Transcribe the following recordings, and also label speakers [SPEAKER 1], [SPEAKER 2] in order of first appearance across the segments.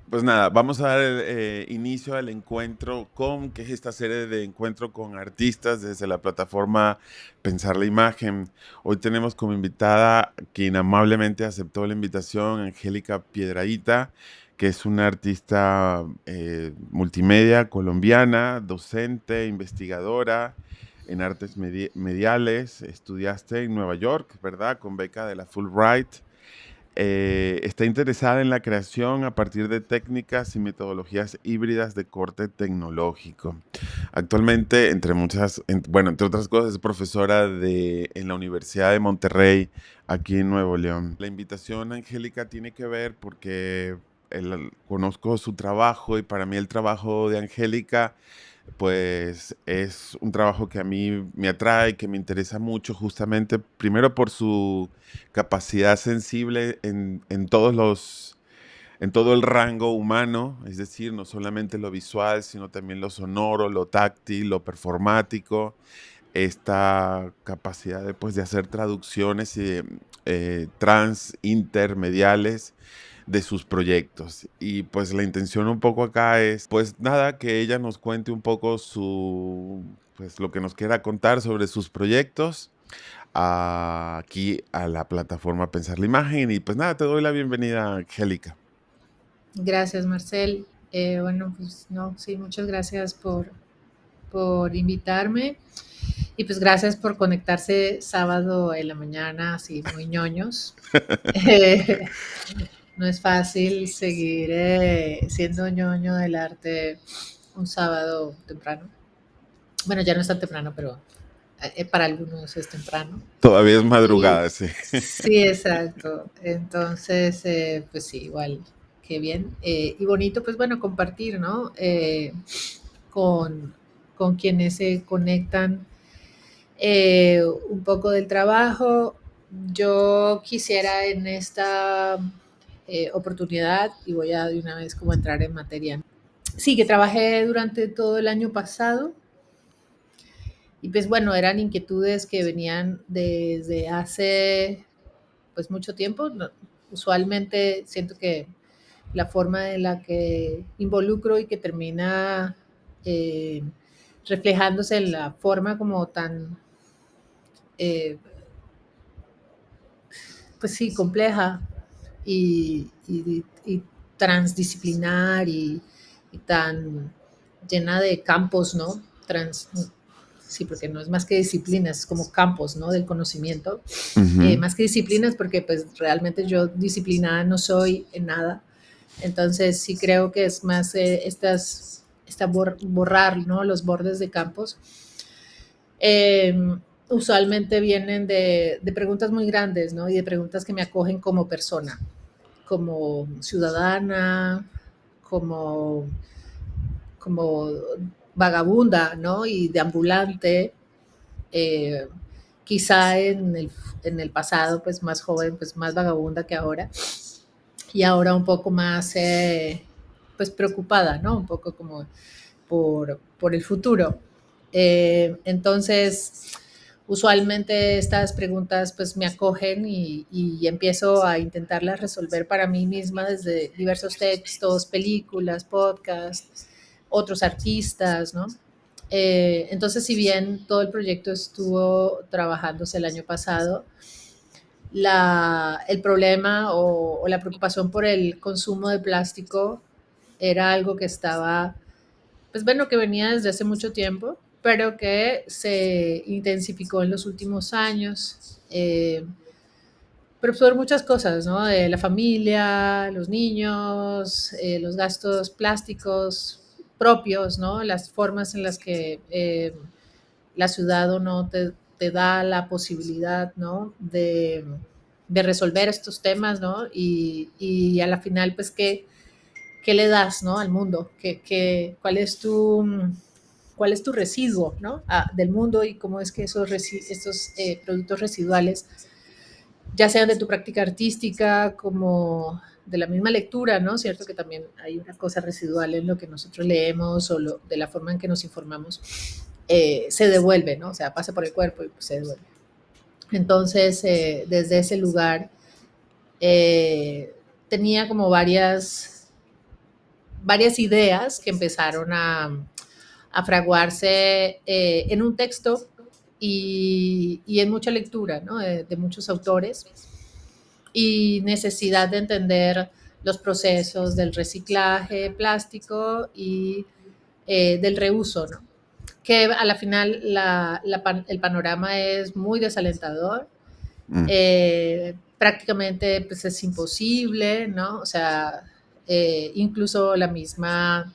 [SPEAKER 1] Pues nada, vamos a dar inicio al que es esta serie de encuentro con artistas desde la plataforma Pensar la Imagen. Hoy tenemos como invitada, quien amablemente aceptó la invitación, Angélica Piedrahita, que es una artista multimedia colombiana, docente, investigadora en artes mediales. Estudiaste en Nueva York, ¿verdad? Con beca de la Fulbright. Está interesada en la creación a partir de técnicas y metodologías híbridas de corte tecnológico. Actualmente, bueno, entre otras cosas, es profesora en la Universidad de Monterrey, aquí en Nuevo León. La invitación, Angélica, tiene que ver porque conozco su trabajo y para mí el trabajo de Angélica pues es un trabajo que a mí me atrae, que me interesa mucho, justamente, primero por su capacidad sensible en todo el rango humano, es decir, no solamente lo visual, sino también lo sonoro, lo táctil, lo performático, esta capacidad de hacer traducciones intermediales de sus proyectos. Y pues la intención un poco acá es, pues nada, que ella nos cuente un poco pues lo que nos quiera contar sobre sus proyectos aquí a la plataforma Pensar la Imagen. Y pues nada, te doy la bienvenida, Angélica.
[SPEAKER 2] Gracias, Marcel. Bueno, pues no, sí, muchas gracias por invitarme y pues gracias por conectarse sábado en la mañana, así muy ñoños. Eh, no es fácil seguir siendo ñoño del arte un sábado temprano. Bueno, ya no es tan temprano, pero para algunos es temprano.
[SPEAKER 1] Todavía es
[SPEAKER 2] Y
[SPEAKER 1] madrugada, sí.
[SPEAKER 2] sí, exacto. Entonces, pues sí, igual, qué bien. Y bonito, pues bueno, compartir, ¿no? Con, con quienes se conectan un poco del trabajo. Yo quisiera en esta oportunidad, y voy a de una vez como entrar en materia. Sí, que trabajé durante todo el año pasado y pues bueno, eran inquietudes que venían desde hace pues mucho tiempo. No, usualmente siento que la forma en la que involucro y que termina eh, reflejándose en la forma como tan, eh, pues sí, compleja y transdisciplinar y tan llena de campos, ¿no? Sí, porque no es más que disciplinas, es como campos, ¿no? Del conocimiento.
[SPEAKER 1] Ujú.
[SPEAKER 2] Más que disciplinas, porque pues realmente yo disciplinada no soy en nada. Entonces sí creo que es más borrar, ¿no? Los bordes de campos. Eh, Usualmente vienen de preguntas muy grandes, ¿no? Y de preguntas que me acogen como persona, como ciudadana, como, como vagabunda, ¿no? Y deambulante, eh, quizá en el pasado, pues más joven, pues más vagabunda que ahora, y ahora un poco más, pues preocupada, ¿no? Un poco como por el futuro. Entonces, usualmente estas preguntas pues me acogen y empiezo a intentarlas resolver para mí misma desde diversos textos, películas, podcasts, otros artistas, ¿no? Entonces, si bien todo el proyecto estuvo trabajándose el año pasado, el problema o la preocupación por el consumo de plástico era algo que estaba, pues bueno, que venía desde hace mucho tiempo, pero que se intensificó en los últimos años, pero por muchas cosas, ¿no? La familia, los niños, los gastos plásticos propios, ¿no? Las formas en las que la ciudad o no te da la posibilidad, ¿no? De resolver estos temas, ¿no? Y a la final, pues, ¿qué le das, ¿no? Al mundo? ¿Cuál es tu residuo, ¿no? Del mundo y cómo es que estos productos residuales, ya sean de tu práctica artística, como de la misma lectura, ¿no? Cierto que también hay una cosa residual en lo que nosotros leemos o de la forma en que nos informamos, se devuelve, ¿no? O sea, pasa por el cuerpo y pues, se devuelve. Entonces, desde ese lugar, eh, tenía como varias, varias ideas que empezaron a fraguarse en un texto y en mucha lectura, ¿no? De muchos autores y necesidad de entender los procesos del reciclaje plástico y del reuso, ¿no? Que a la final el panorama es muy desalentador.
[SPEAKER 1] Mm,
[SPEAKER 2] Prácticamente pues es imposible, ¿no? O sea, incluso la misma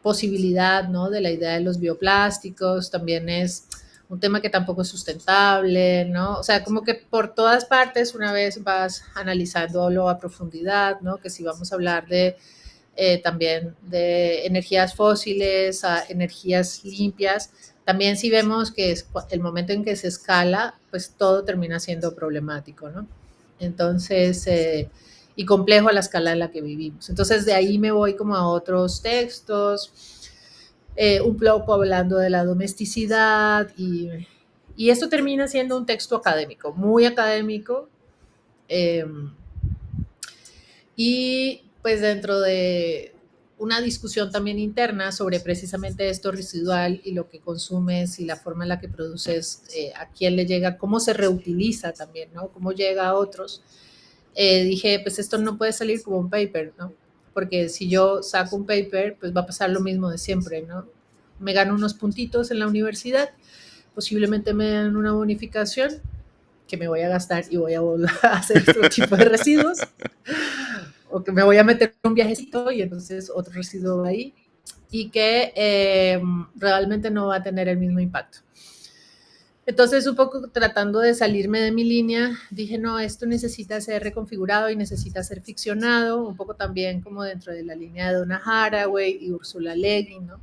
[SPEAKER 2] posibilidad, ¿no? De la idea de los bioplásticos también es un tema que tampoco es sustentable, ¿no? O sea, como que por todas partes una vez vas analizándolo a profundidad, ¿no? Que si vamos a hablar de también de energías fósiles a energías limpias, también si vemos que es el momento en que se escala, pues todo termina siendo problemático, ¿no? Entonces, y complejo a la escala en la que vivimos. Entonces, de ahí me voy como a otros textos, un poco hablando de la domesticidad y esto termina siendo un texto académico, muy académico. Eh, y pues dentro de una discusión también interna sobre precisamente esto residual y lo que consumes y la forma en la que produces, a quién le llega, cómo se reutiliza también, ¿no? Cómo llega a otros. Dije, pues esto no puede salir como un paper, ¿no? Porque si yo saco un paper, pues va a pasar lo mismo de siempre, ¿no? Me gano unos puntitos en la universidad, posiblemente me dan una bonificación que me voy a gastar y voy a volver a hacer otro tipo de residuos, o que me voy a meter un viajecito y entonces otro residuo ahí, y que realmente no va a tener el mismo impacto. Entonces, un poco tratando de salirme de mi línea, dije, no, esto necesita ser reconfigurado y necesita ser ficcionado, un poco también como dentro de la línea de Donna Haraway y Ursula Le Guin, ¿no?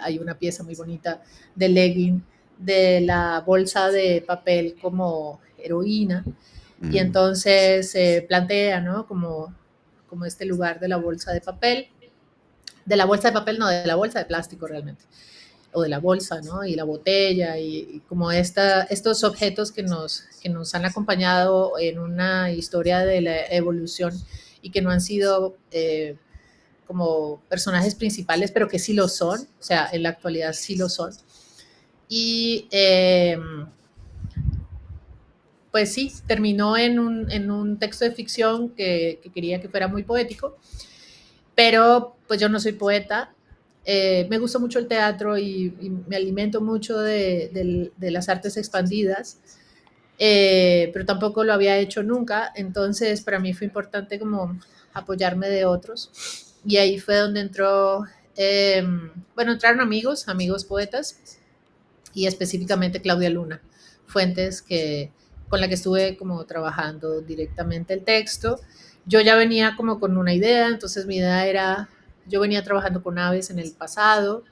[SPEAKER 2] Hay una pieza muy bonita de Le Guin de la bolsa de papel como heroína, y
[SPEAKER 1] mm,
[SPEAKER 2] entonces plantea, ¿no? Como este lugar de la bolsa de papel, no, de la bolsa de plástico realmente, o de la bolsa, ¿no? Y la botella, y como estos objetos que nos han acompañado en una historia de la evolución y que no han sido como personajes principales, pero que sí lo son, o sea, en la actualidad sí lo son. Y pues sí, terminó en un texto de ficción que quería que fuera muy poético, pero pues yo no soy poeta. Me gusta mucho el teatro y me alimento mucho de las artes expandidas, pero tampoco lo había hecho nunca, entonces para mí fue importante como apoyarme de otros, y ahí fue donde entró, bueno, entraron amigos poetas, y específicamente Claudia Luna Fuentes, con la que estuve como trabajando directamente el texto. Yo ya venía como con una idea, entonces mi idea era, yo venía trabajando con aves en el pasado,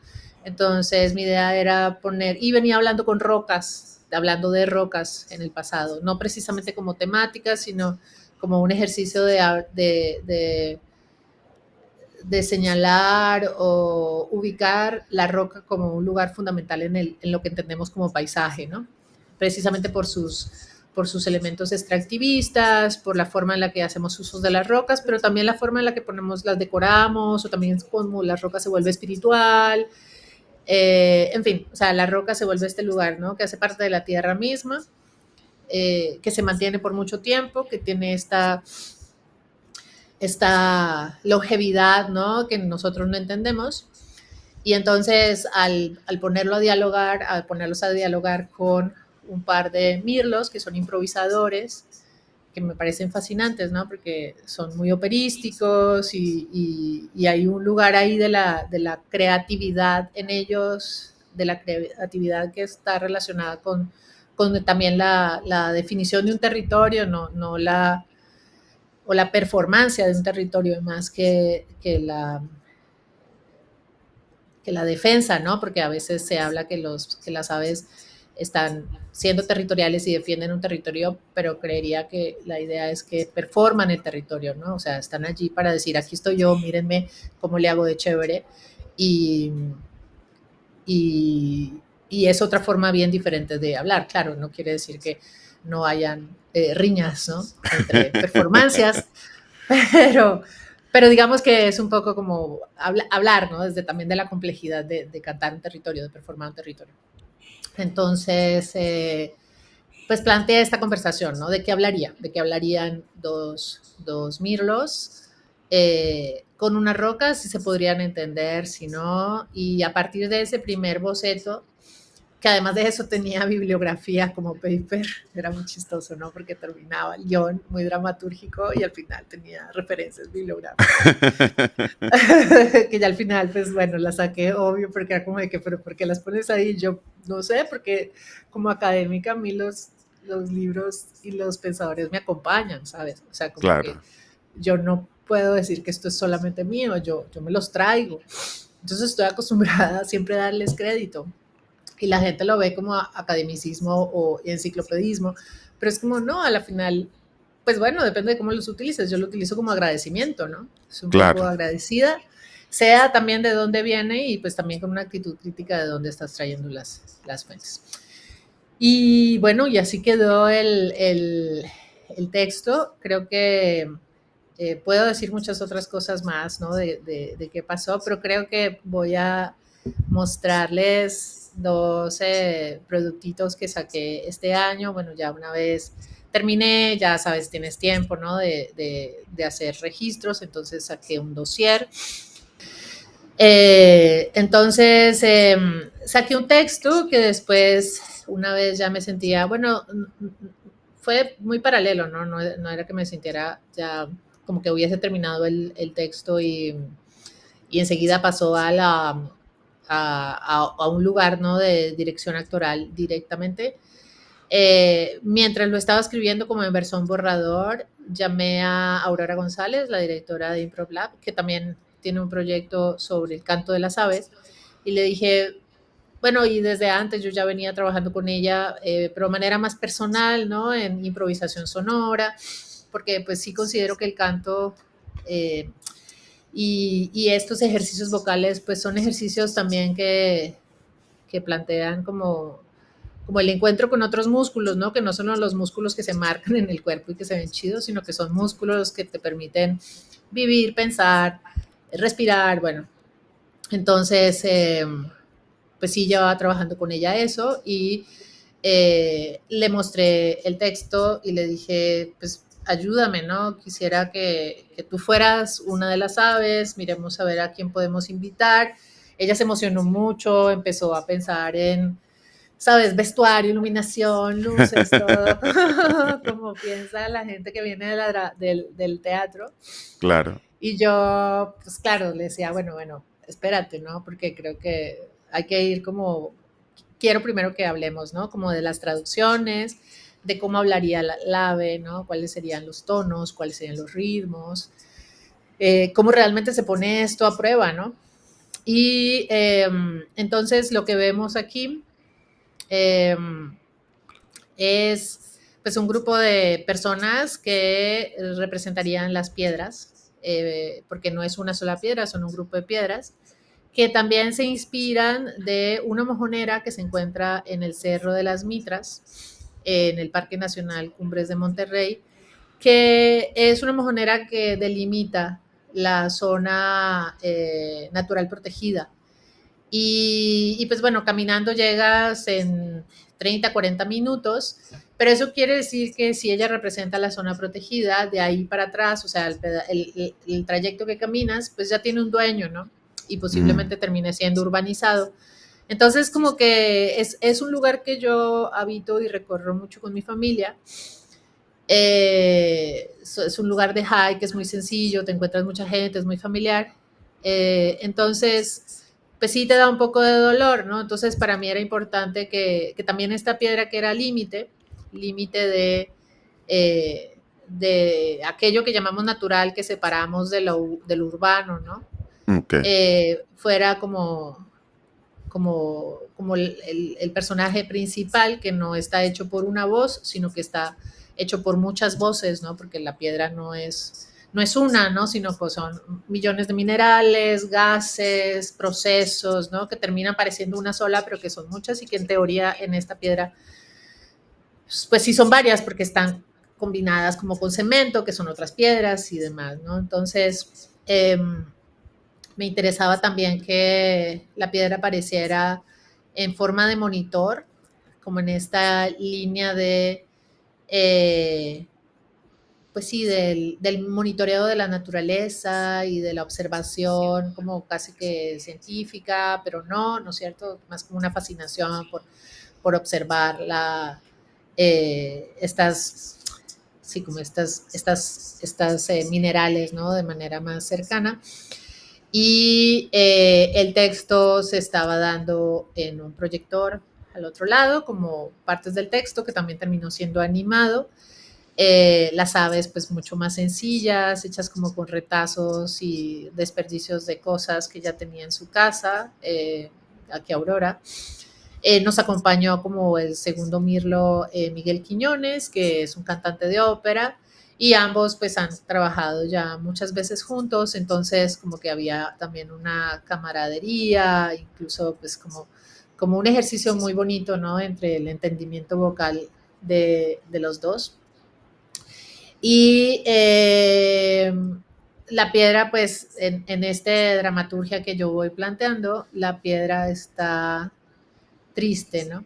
[SPEAKER 2] entonces mi idea era poner, y venía hablando con rocas, hablando de rocas en el pasado, no precisamente como temática, sino como un ejercicio de señalar o ubicar la roca como un lugar fundamental en lo que entendemos como paisaje, ¿no? Precisamente por sus elementos extractivistas, por la forma en la que hacemos usos de las rocas, pero también la forma en la que ponemos, las decoramos, o también como la roca se vuelve espiritual. En fin, o sea, la roca se vuelve este lugar, ¿no? Que hace parte de la tierra misma, que se mantiene por mucho tiempo, que tiene esta longevidad, ¿no? Que nosotros no entendemos. Y entonces al ponerlo a dialogar, al ponerlos a dialogar con un par de mirlos que son improvisadores, que me parecen fascinantes, ¿no? Porque son muy operísticos y hay un lugar ahí de la creatividad en ellos, de la creatividad que está relacionada con también la definición de un territorio, no la, o la performance de un territorio más que la defensa, ¿no? Porque a veces se habla que las aves están siendo territoriales y defienden un territorio, pero creería que la idea es que performan el territorio, ¿no? O sea, están allí para decir, aquí estoy yo, mírenme cómo le hago de chévere. Y, y, y es otra forma bien diferente de hablar. Claro, no quiere decir que no hayan riñas, ¿no? Entre performancias, pero, Pero digamos que es un poco como hablar, ¿no? Desde también de la complejidad de cantar un territorio, de performar un territorio. Entonces, pues plantea esta conversación, ¿no? ¿De qué hablaría? ¿De qué hablarían dos mirlos? Con unas rocas, si se podrían entender, si no, y a partir de ese primer boceto, que además de eso tenía bibliografía como paper, era muy chistoso, ¿no? Porque terminaba el guión muy dramatúrgico y al final tenía referencias bibliográficas. Que ya al final, pues bueno, las saqué obvio porque era como de que, pero ¿por qué las pones ahí? Yo no sé, porque como académica a mí los libros y los pensadores me acompañan, ¿sabes? O sea, como que
[SPEAKER 1] Claro,
[SPEAKER 2] yo no puedo decir que esto es solamente mío, yo me los traigo. Entonces estoy acostumbrada a siempre darles crédito y la gente lo ve como academicismo o enciclopedismo, pero es como, no, a la final, pues bueno, depende de cómo los utilices. Yo lo utilizo como agradecimiento, ¿no? Es un poco
[SPEAKER 1] claro.
[SPEAKER 2] agradecida, sea también de dónde viene y pues también con una actitud crítica de dónde estás trayendo las fuentes. Y bueno, y así quedó el texto. Creo que puedo decir muchas otras cosas más, ¿no? De qué pasó, pero creo que voy a mostrarles dos productitos que saqué este año. Bueno, ya una vez terminé, ya sabes, tienes tiempo, ¿no? De hacer registros, entonces saqué un dossier. Entonces, saqué un texto que después, una vez ya me sentía, bueno, fue muy paralelo, ¿no? No era que me sintiera ya como que hubiese terminado el texto y enseguida pasó a un lugar, ¿no? De dirección actoral directamente. Mientras lo estaba escribiendo como en versión borrador, llamé a Aurora González, la directora de Improv Lab, que también tiene un proyecto sobre el canto de las aves, y le dije, bueno, y desde antes yo ya venía trabajando con ella, pero de manera más personal, ¿no? En improvisación sonora, porque pues sí considero que el canto eh, y estos ejercicios vocales, pues son ejercicios también que plantean como el encuentro con otros músculos, ¿no? Que no son los músculos que se marcan en el cuerpo y que se ven chidos, sino que son músculos que te permiten vivir, pensar, respirar, bueno. Entonces, pues sí, llevaba trabajando con ella eso y le mostré el texto y le dije, pues ayúdame, ¿no? Quisiera que tú fueras una de las aves, miremos a ver a quién podemos invitar. Ella se emocionó mucho, empezó a pensar en, ¿sabes? Vestuario, iluminación, luces, todo, como piensa la gente que viene del teatro.
[SPEAKER 1] Claro,
[SPEAKER 2] Y yo, pues claro, le decía, bueno, espérate, ¿no? Porque creo que hay que ir como, quiero primero que hablemos, ¿no? Como de las traducciones, de cómo hablaría la ave, ¿no? Cuáles serían los tonos, cuáles serían los ritmos, cómo realmente se pone esto a prueba, ¿no? Y entonces lo que vemos aquí eh, es pues un grupo de personas que representarían las piedras, porque no es una sola piedra, son un grupo de piedras, que también se inspiran de una mojonera que se encuentra en el Cerro de las Mitras, en el Parque Nacional Cumbres de Monterrey, que es una mojonera que delimita la zona natural protegida pues bueno, caminando llegas en 30, 40 minutos, pero eso quiere decir que si ella representa la zona protegida, de ahí para atrás, o sea, el trayecto que caminas, pues ya tiene un dueño, ¿no? Y
[SPEAKER 1] mm,
[SPEAKER 2] posiblemente termine siendo urbanizado. Entonces, como que es un lugar que yo habito y recorro mucho con mi familia. Es un lugar de hike, es muy sencillo, te encuentras mucha gente, es muy familiar. Entonces, pues sí te da un poco de dolor, ¿no? Entonces, para mí era importante que también esta piedra que era límite de aquello que llamamos natural, que separamos de lo urbano, ¿no?
[SPEAKER 1] ok.
[SPEAKER 2] Fuera como el personaje principal que no está hecho por una voz, sino que está hecho por muchas voces, ¿no? Porque la piedra no es una, ¿no? Sino que son millones de minerales, gases, procesos, ¿no? Que terminan pareciendo una sola, pero que son muchas y que en teoría en esta piedra, pues sí son varias porque están combinadas como con cemento, que son otras piedras y demás, ¿no? Entonces, Em, Me interesaba también que la piedra apareciera en forma de monitor, como en esta línea de, eh, pues sí, del monitoreo de la naturaleza y de la observación como casi que científica, pero no, ¿no es cierto? Más como una fascinación por observar estas, sí, como estas minerales, ¿no? De manera más cercana. Y el texto se estaba dando en un proyector al otro lado, como partes del texto que también terminó siendo animado. Las aves pues mucho más sencillas, hechas como con retazos y desperdicios de cosas que ya tenía en su casa, aquí Aurora. Nos acompañó como el segundo Mirlo Miguel Quiñones, que es un cantante de ópera, y ambos pues han trabajado ya muchas veces juntos, entonces como que había también una camaradería, incluso pues como un ejercicio muy bonito, ¿no? Entre el entendimiento vocal de los dos. Y la piedra, pues en esta dramaturgia que yo voy planteando, la piedra está triste, ¿no?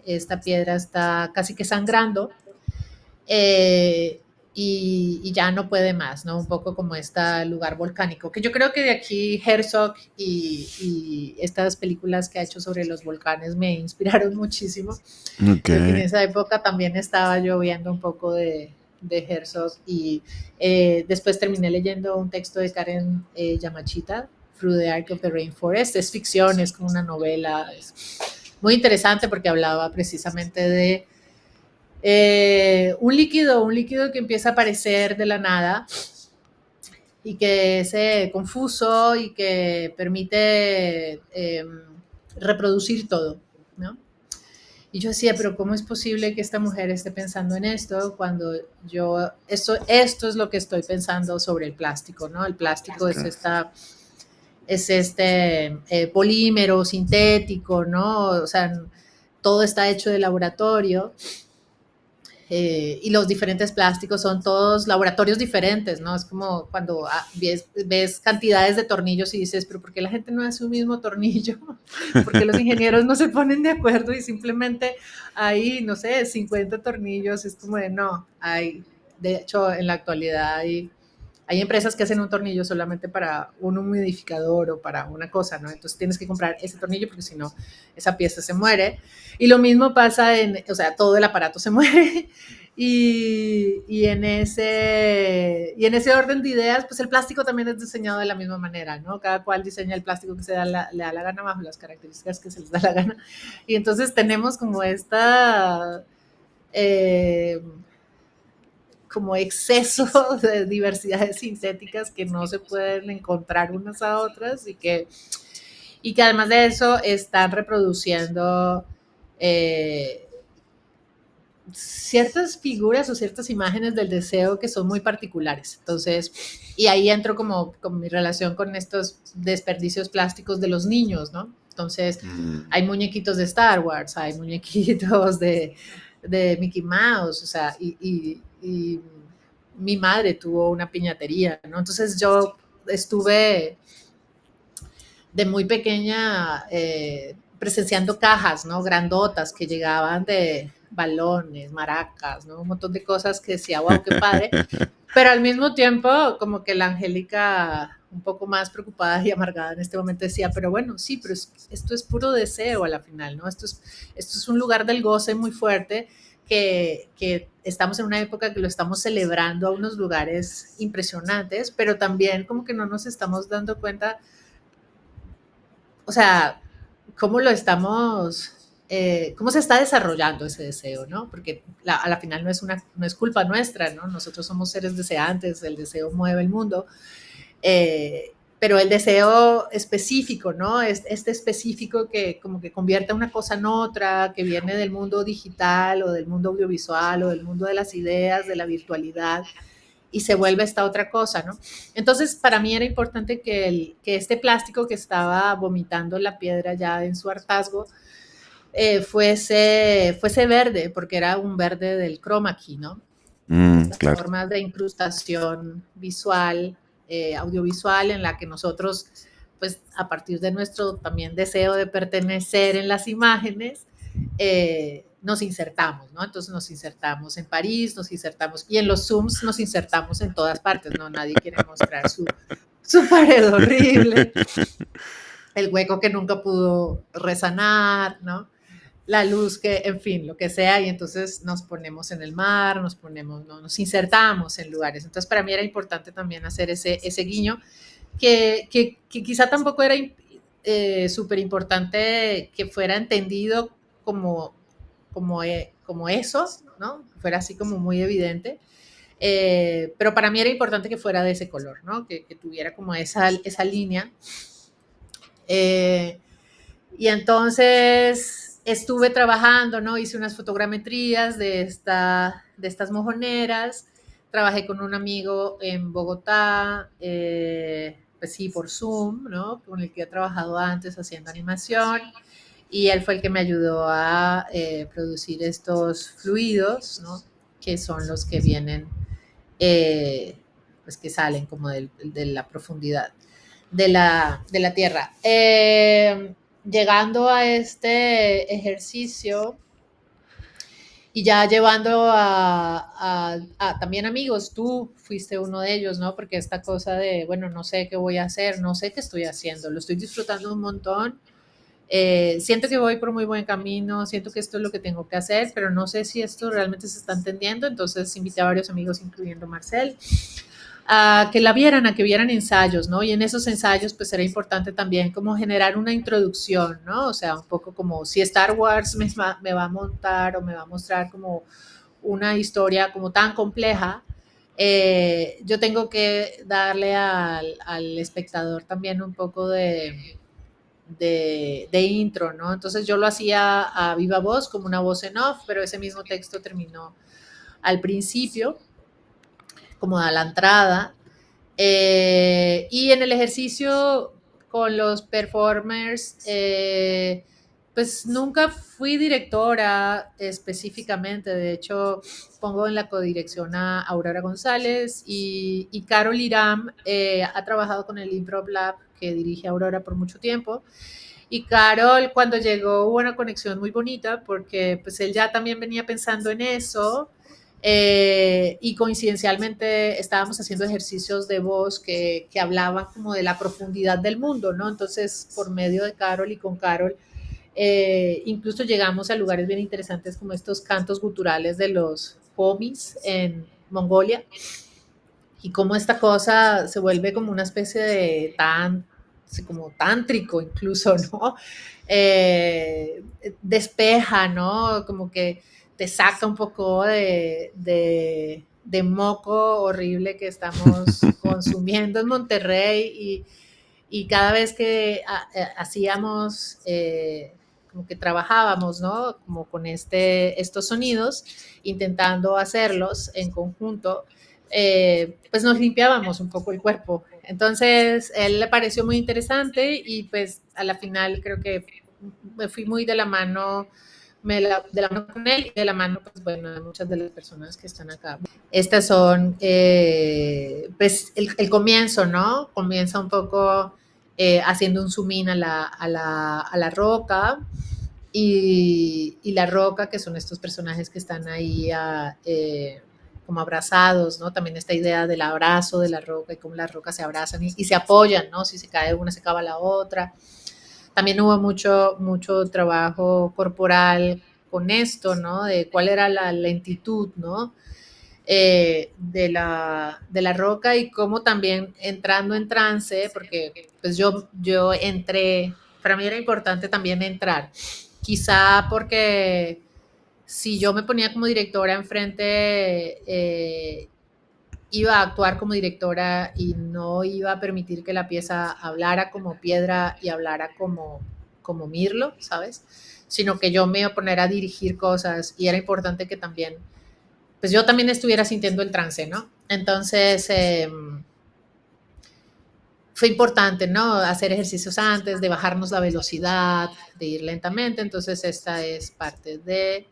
[SPEAKER 2] Esta piedra está casi que sangrando eh, y ya no puede más, ¿no? Un poco como este lugar volcánico, que yo creo que de aquí Herzog y estas películas que ha hecho sobre los volcanes me inspiraron muchísimo.
[SPEAKER 1] Ok.
[SPEAKER 2] Creo que en esa época también estaba yo viendo un poco de Herzog y después terminé leyendo un texto de Karen Yamachita, Through the Arc of the Rainforest. Es ficción, es como una novela, es muy interesante porque hablaba precisamente de un líquido que empieza a aparecer de la nada y que es confuso y que permite reproducir todo, ¿no? Y yo decía, pero ¿cómo es posible que esta mujer esté pensando en esto cuando esto es lo que estoy pensando sobre el plástico, ¿no? El plástico es
[SPEAKER 1] Claro.
[SPEAKER 2] polímero sintético, ¿no? O sea, todo está hecho de laboratorio y los diferentes plásticos son todos laboratorios diferentes, ¿no? Es como cuando ves cantidades de tornillos y dices, pero ¿por qué la gente no hace un mismo tornillo? ¿Por qué los ingenieros no se ponen de acuerdo y simplemente hay, no sé, 50 tornillos? Es como de, no, de hecho, en la actualidad hay empresas que hacen un tornillo solamente para un humidificador o para una cosa, ¿no? Entonces tienes que comprar ese tornillo porque si no, esa pieza se muere. Y lo mismo pasa o sea, todo el aparato se muere. Y en ese orden de ideas, pues el plástico también es diseñado de la misma manera, ¿no? Cada cual diseña el plástico que le da la gana bajo las características que se les da la gana. Y entonces tenemos como esta eh, como exceso de diversidades sintéticas que no se pueden encontrar unas a otras y que además de eso están reproduciendo eh, ciertas figuras o ciertas imágenes del deseo que son muy particulares. Entonces, y ahí entro como con mi relación con estos desperdicios plásticos de los niños, ¿no? Entonces,
[SPEAKER 1] Mm.
[SPEAKER 2] hay muñequitos de Star Wars, hay muñequitos de Mickey Mouse, o sea, y mi madre tuvo una piñatería, ¿no? Entonces yo estuve de muy pequeña presenciando cajas, ¿no? Grandotas que llegaban de balones, maracas, ¿no? Un montón de cosas que decía, wow, qué padre. Pero al mismo tiempo, como que la Angélica, un poco más preocupada y amargada en este momento, decía, pero bueno, sí, pero esto es puro deseo a la final, ¿no? Esto es un lugar del goce muy fuerte que estamos en una época que lo estamos celebrando a unos lugares impresionantes, pero también como que no nos estamos dando cuenta, o sea, cómo lo estamos, cómo se está desarrollando ese deseo, ¿no? Porque a la final no es culpa nuestra, ¿no? Nosotros somos seres deseantes, el deseo mueve el mundo, pero el deseo específico, ¿no? Este específico que como que convierte una cosa en otra, que viene del mundo digital o del mundo audiovisual o del mundo de las ideas, de la virtualidad, y se vuelve esta otra cosa, ¿no? Entonces, para mí era importante que este plástico que estaba vomitando la piedra ya en su hartazgo fuese verde, porque era un verde del chroma key, ¿no? Estas
[SPEAKER 1] Claro.
[SPEAKER 2] formas de incrustación visual audiovisual en la que nosotros, pues a partir de nuestro también deseo de pertenecer en las imágenes, nos insertamos, ¿no? Entonces nos insertamos en París, nos insertamos, y en los Zooms nos insertamos en todas partes, ¿no? Nadie quiere mostrar su pared horrible, el hueco que nunca pudo resanar, ¿no? La luz que, en fin, lo que sea, y entonces nos ponemos en el mar, nos ponemos, ¿no? Nos insertamos en lugares. Entonces para mí era importante también hacer ese guiño, que quizá tampoco era súper importante que fuera entendido como, como eso, ¿no? Que fuera así como muy evidente. Pero para mí era importante que fuera de ese color, ¿no? Que tuviera como esa línea. Y entonces estuve trabajando, ¿no? Hice unas fotogrametrías de estas mojoneras, trabajé con un amigo en Bogotá, pues sí, por Zoom, ¿no? Con el que he trabajado antes haciendo animación, y él fue el que me ayudó a producir estos fluidos, ¿no? Que son los que vienen, pues que salen como de la profundidad de la tierra. Llegando a este ejercicio y ya llevando también amigos, tú fuiste uno de ellos, ¿no? Porque esta cosa de, bueno, no sé qué voy a hacer, no sé qué estoy haciendo, lo estoy disfrutando un montón. Siento que voy por muy buen camino, siento que esto es lo que tengo que hacer, pero no sé si esto realmente se está entendiendo. Entonces invité a varios amigos, incluyendo Marcel, a que la vieran, a que vieran ensayos, ¿no? Y en esos ensayos, pues era importante también como generar una introducción, ¿no? O sea, un poco como si Star Wars me va a montar o me va a mostrar como una historia como tan compleja, yo tengo que darle al espectador también un poco de intro, ¿no? Entonces yo lo hacía a viva voz, como una voz en off, pero ese mismo texto terminó al principio, como a la entrada. Y en el ejercicio con los performers, pues nunca fui directora específicamente. De hecho, pongo en la codirección a Aurora González, y Carol Iram ha trabajado con el Improv Lab que dirige Aurora por mucho tiempo. Y Carol, cuando llegó, hubo una conexión muy bonita porque pues él ya también venía pensando en eso, y coincidencialmente estábamos haciendo ejercicios de voz que hablaban como de la profundidad del mundo, ¿no? Entonces, por medio de Carol y con Carol, incluso llegamos a lugares bien interesantes como estos cantos guturales de los Homis en Mongolia, y cómo esta cosa se vuelve como una especie de como tántrico incluso, ¿no? Despeja, ¿no? Como que te saca un poco de moco horrible que estamos consumiendo en Monterrey, y cada vez que hacíamos, como que trabajábamos, ¿no? Como con estos sonidos, intentando hacerlos en conjunto, pues nos limpiábamos un poco el cuerpo. Entonces, a él le pareció muy interesante, y pues a la final creo que me fui muy de la mano, de la mano con él, y de la mano, pues bueno, de muchas de las personas que están acá. Estas son, pues, el comienzo, ¿no? Comienza un poco haciendo un zoom in a la roca, y la roca, que son estos personajes que están ahí como abrazados, ¿no? También esta idea del abrazo de la roca y cómo las rocas se abrazan y se apoyan, ¿no? Si se cae una, se acaba la otra. También hubo mucho trabajo corporal con esto, ¿no? De cuál era la lentitud, ¿no? De la roca, y cómo también entrando en trance, porque pues yo entré, para mí era importante también entrar, quizá porque si yo me ponía como directora enfrente, iba a actuar como directora y no iba a permitir que la pieza hablara como piedra y hablara como mirlo, ¿sabes? Sino que yo me iba a poner a dirigir cosas, y era importante que también, pues yo también estuviera sintiendo el trance, ¿no? Entonces, fue importante, ¿no? Hacer ejercicios antes, de bajarnos la velocidad, de ir lentamente. Entonces, esta es parte de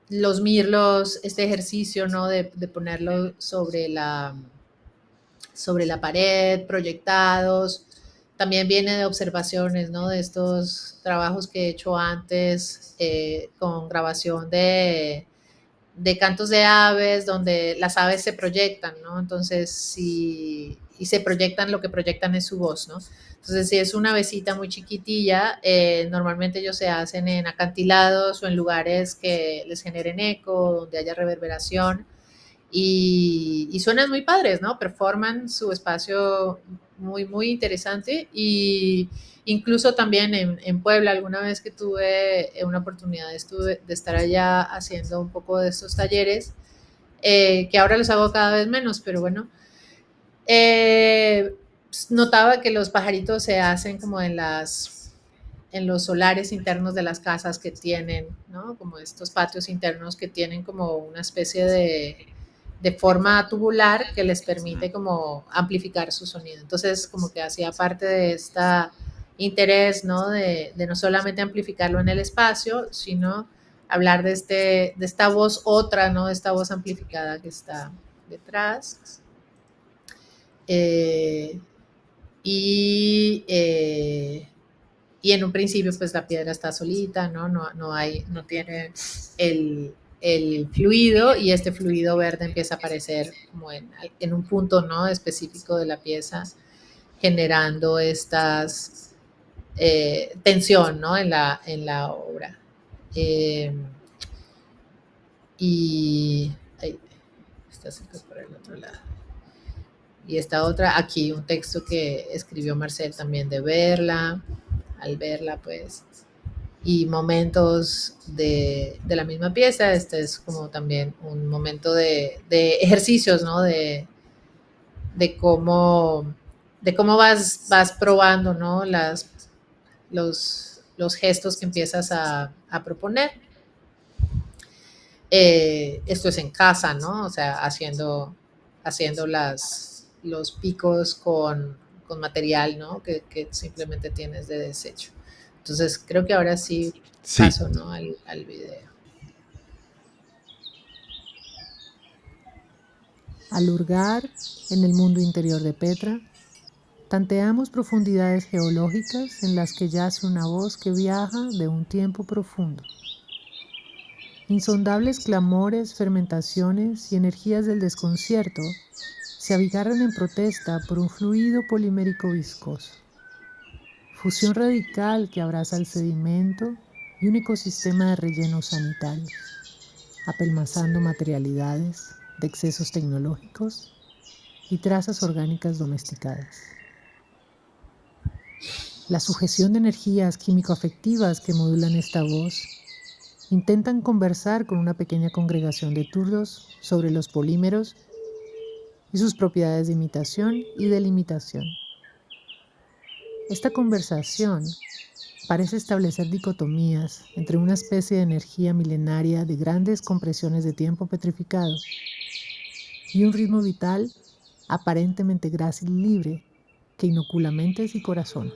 [SPEAKER 2] los mirlos, este ejercicio, ¿no? De ponerlo sobre la sobre la pared, proyectados. También viene de observaciones, ¿no? De estos trabajos que he hecho antes con grabación de cantos de aves, donde las aves se proyectan, ¿no? Entonces, y se proyectan, lo que proyectan es su voz, ¿no? Entonces, si es una avecita muy chiquitilla, normalmente ellos se hacen en acantilados o en lugares que les generen eco, donde haya reverberación y suenan muy padres, ¿no? Performan su espacio muy, muy interesante y incluso también en Puebla, alguna vez que tuve una oportunidad de estar allá haciendo un poco de estos talleres, que ahora los hago cada vez menos, pero bueno, notaba que los pajaritos se hacen como en los solares internos de las casas que tienen, ¿no? Como estos patios internos que tienen como una especie de forma tubular que les permite como amplificar su sonido. Entonces, como que hacía parte de este interés, ¿no? De no solamente amplificarlo en el espacio, sino hablar de esta voz otra, ¿no? De esta voz amplificada que está detrás. Eh, y, eh, y en un principio pues la piedra está solita, ¿no? No tiene el fluido y este fluido verde empieza a aparecer como en un punto, ¿no? Específico de la pieza, generando estas tensión, ¿no? En la obra. Eh, y ahí, está cerca por el otro lado. Y esta otra, aquí un texto que escribió Marcel también de verla, al verla pues, y momentos de la misma pieza. Este es como también un momento de ejercicios, ¿no? De cómo, de cómo vas probando, ¿no? Los gestos que empiezas a proponer. Esto es en casa, ¿no? O sea, haciendo los picos con material, ¿no? Que simplemente tienes de desecho. Entonces, creo que ahora sí
[SPEAKER 1] Sí.
[SPEAKER 2] paso, ¿no? Al video.
[SPEAKER 3] Al hurgar en el mundo interior de Petra, tanteamos profundidades geológicas en las que yace una voz que viaja de un tiempo profundo. Insondables clamores, fermentaciones y energías del desconcierto se abigarran en protesta por un fluido polimérico viscoso. Fusión radical que abraza el sedimento y un ecosistema de rellenos sanitarios, apelmazando materialidades de excesos tecnológicos y trazas orgánicas domesticadas. La sujeción de energías químico-afectivas que modulan esta voz intentan conversar con una pequeña congregación de turdos sobre los polímeros y sus propiedades de imitación y delimitación. Esta conversación parece establecer dicotomías entre una especie de energía milenaria de grandes compresiones de tiempo petrificado y un ritmo vital aparentemente grácil y libre que inocula mentes y corazones.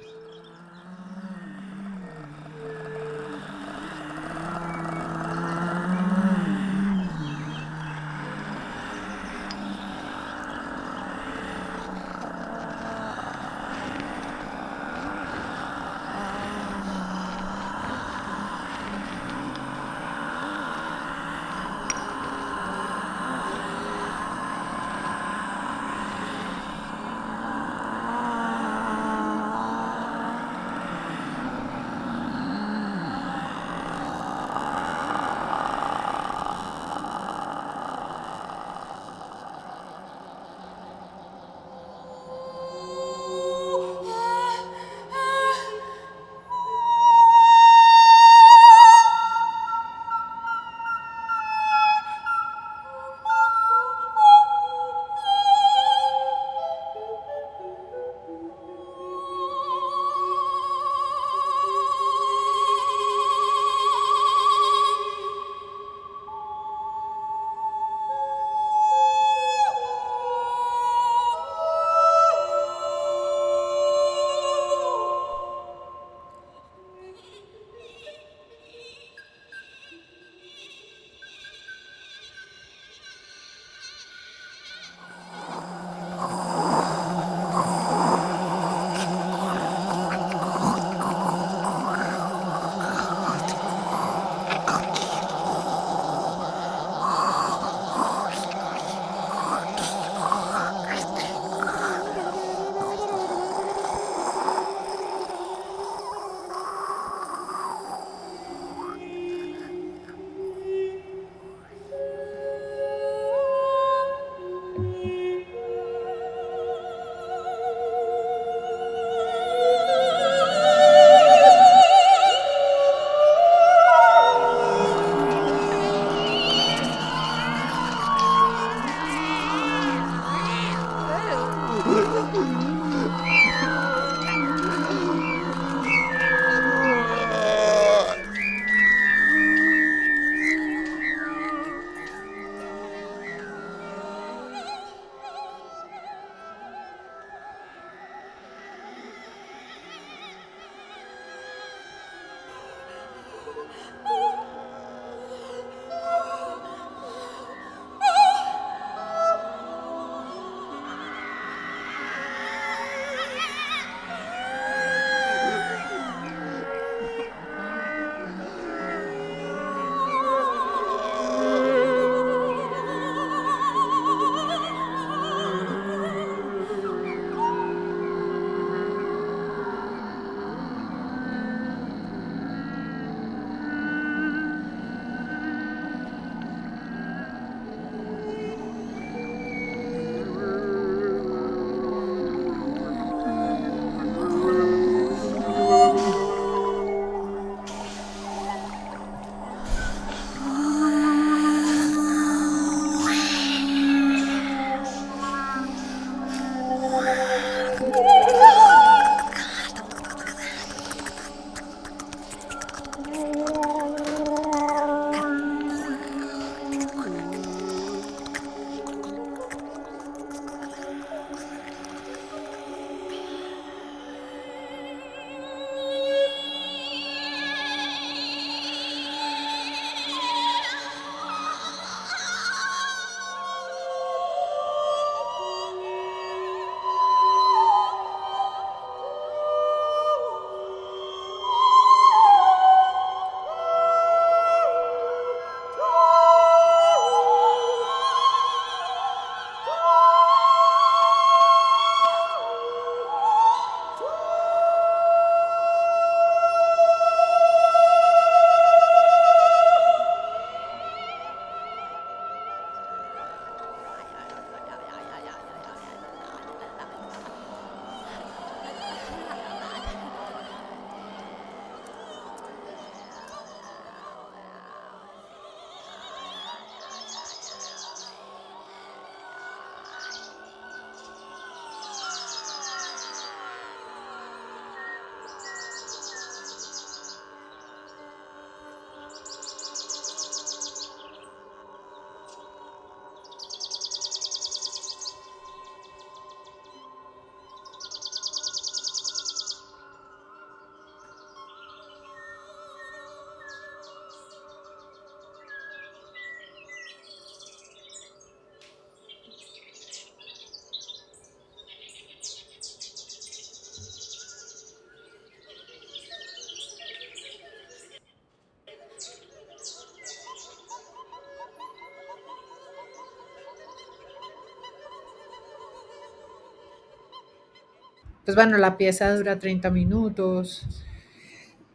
[SPEAKER 2] Pues bueno, la pieza dura 30 minutos.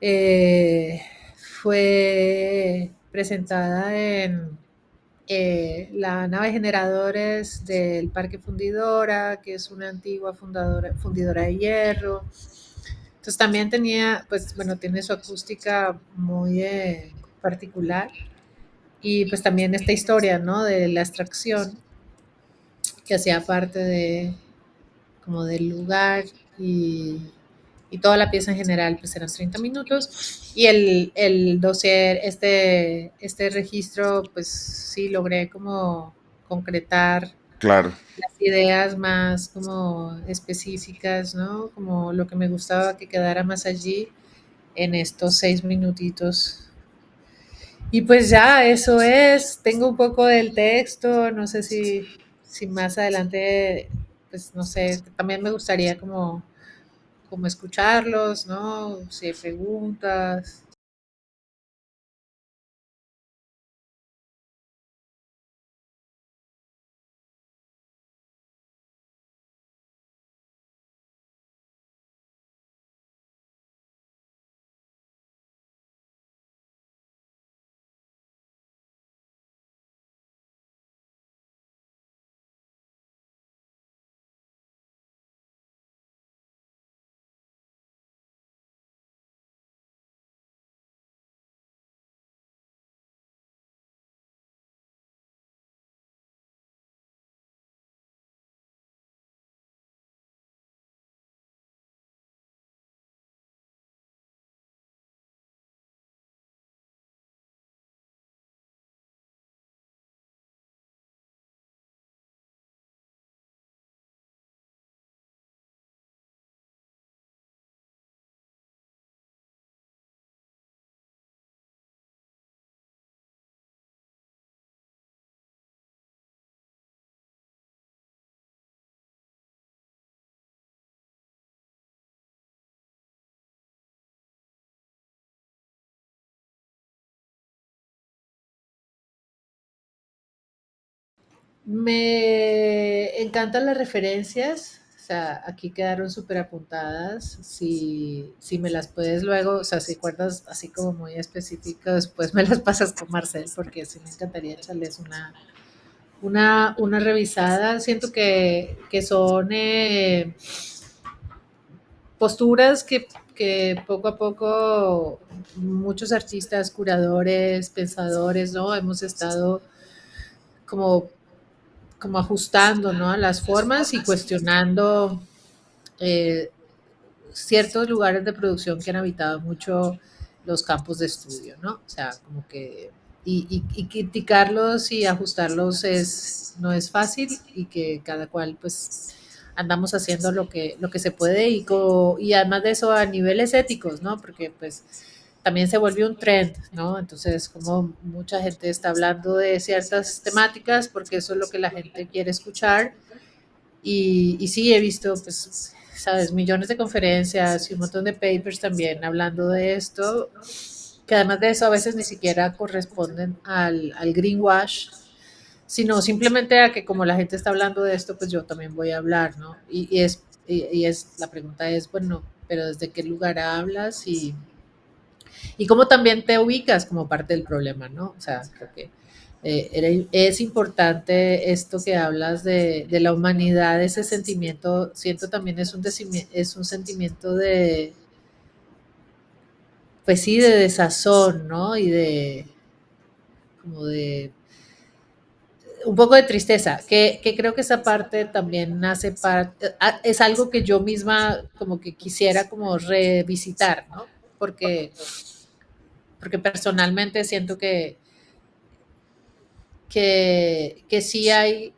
[SPEAKER 2] Eh, Fue presentada en la nave generadores del Parque Fundidora, que es una antigua fundidora de hierro. Entonces también tenía, pues bueno, tiene su acústica muy particular. Y pues también esta historia, ¿no? De la extracción, que hacía parte de, como del lugar y toda la pieza en general, pues eran 30 minutos. Y el dossier, este registro, pues sí logré como concretar
[SPEAKER 1] Claro.
[SPEAKER 2] las ideas más como específicas, ¿no? Como lo que me gustaba que quedara más allí en estos 6 minutitos. Y pues ya, eso es. Tengo un poco del texto, no sé si más adelante, pues no sé, también me gustaría como escucharlos, ¿no? Si hay preguntas. Me encantan las referencias, o sea, aquí quedaron súper apuntadas. Si me las puedes luego, o sea, si recuerdas así como muy específicas, después me las pasas con Marcel, porque sí me encantaría echarles una revisada. Siento que son posturas que poco a poco muchos artistas, curadores, pensadores, ¿no? Hemos estado como como ajustando, ¿no? Las formas y cuestionando eh, ciertos lugares de producción que han habitado mucho los campos de estudio, ¿no? O sea, como que y criticarlos y ajustarlos no es fácil y que cada cual pues andamos haciendo lo que se puede y además de eso a niveles éticos, ¿no? Porque pues también se volvió un trend, ¿no? Entonces, como mucha gente está hablando de ciertas temáticas porque eso es lo que la gente quiere escuchar y sí, he visto, pues, sabes, millones de conferencias y un montón de papers también hablando de esto, que además de eso a veces ni siquiera corresponden al greenwash, sino simplemente a que como la gente está hablando de esto, pues yo también voy a hablar, ¿no? La pregunta es, bueno, pero ¿desde qué lugar hablas? Y cómo también te ubicas como parte del problema, ¿no? O sea, creo que es importante esto que hablas de la humanidad, ese sentimiento, siento también es un sentimiento de, pues sí, de desazón, ¿no? Y de, como de, un poco de tristeza, que creo que esa parte también hace parte, es algo que yo misma como que quisiera como revisitar, ¿no? Porque, porque personalmente siento que sí hay,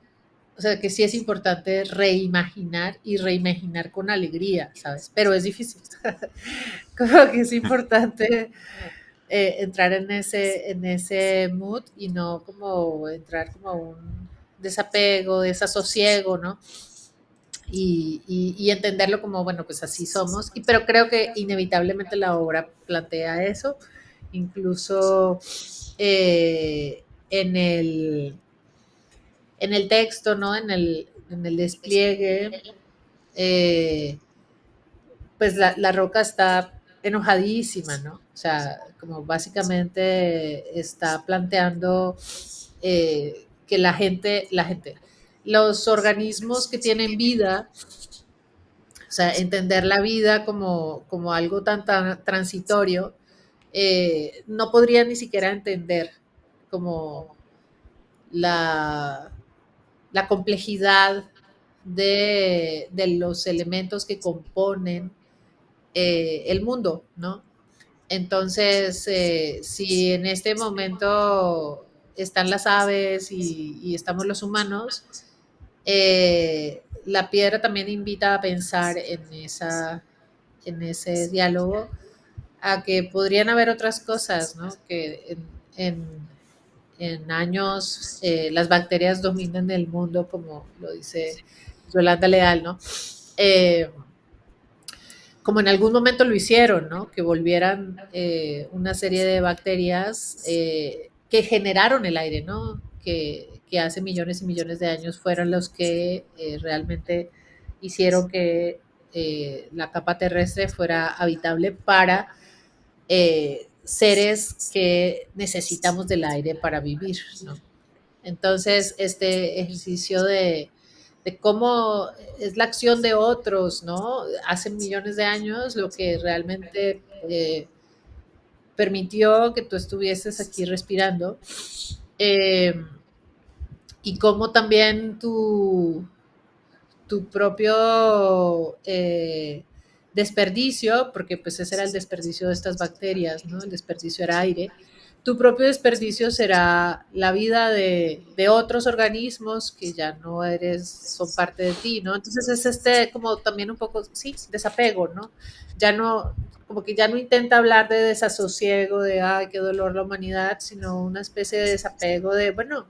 [SPEAKER 2] o sea, que sí es importante reimaginar y reimaginar con alegría, ¿sabes? Pero es difícil. Como que es importante entrar en ese mood y no como entrar como a un desapego, desasosiego, ¿no? Y entenderlo como, bueno, pues así somos. Pero creo que inevitablemente la obra plantea eso, incluso en en el texto, ¿no? En el despliegue, eh, pues la roca está enojadísima, ¿no? O sea, como básicamente está planteando que los organismos que tienen vida, o sea, entender la vida como algo tan transitorio, no podrían ni siquiera entender como la, la complejidad de los elementos que componen el mundo, ¿no? Entonces, si en este momento están las aves y estamos los humanos, la piedra también invita a pensar en ese diálogo, a que podrían haber otras cosas, ¿no? Que en años las bacterias dominan el mundo, como lo dice Yolanda Leal, ¿no? Eh, como en algún momento lo hicieron, ¿no? Que volvieran una serie de bacterias que generaron el aire, ¿no? Que hace millones y millones de años fueron los que realmente hicieron que la capa terrestre fuera habitable para seres que necesitamos del aire para vivir, ¿no? Entonces, este ejercicio de cómo es la acción de otros, ¿no? Hace millones de años lo que realmente permitió que tú estuvieses aquí respirando eh, y cómo también tu propio desperdicio, porque pues ese era el desperdicio de estas bacterias, ¿no? El desperdicio era aire. Tu propio desperdicio será la vida de otros organismos que ya no eres, son parte de ti, ¿no? Entonces es como también un poco, sí, desapego, ¿no? Ya no, como que ya no intenta hablar de desasosiego, de, ay, qué dolor la humanidad, sino una especie de desapego de, bueno,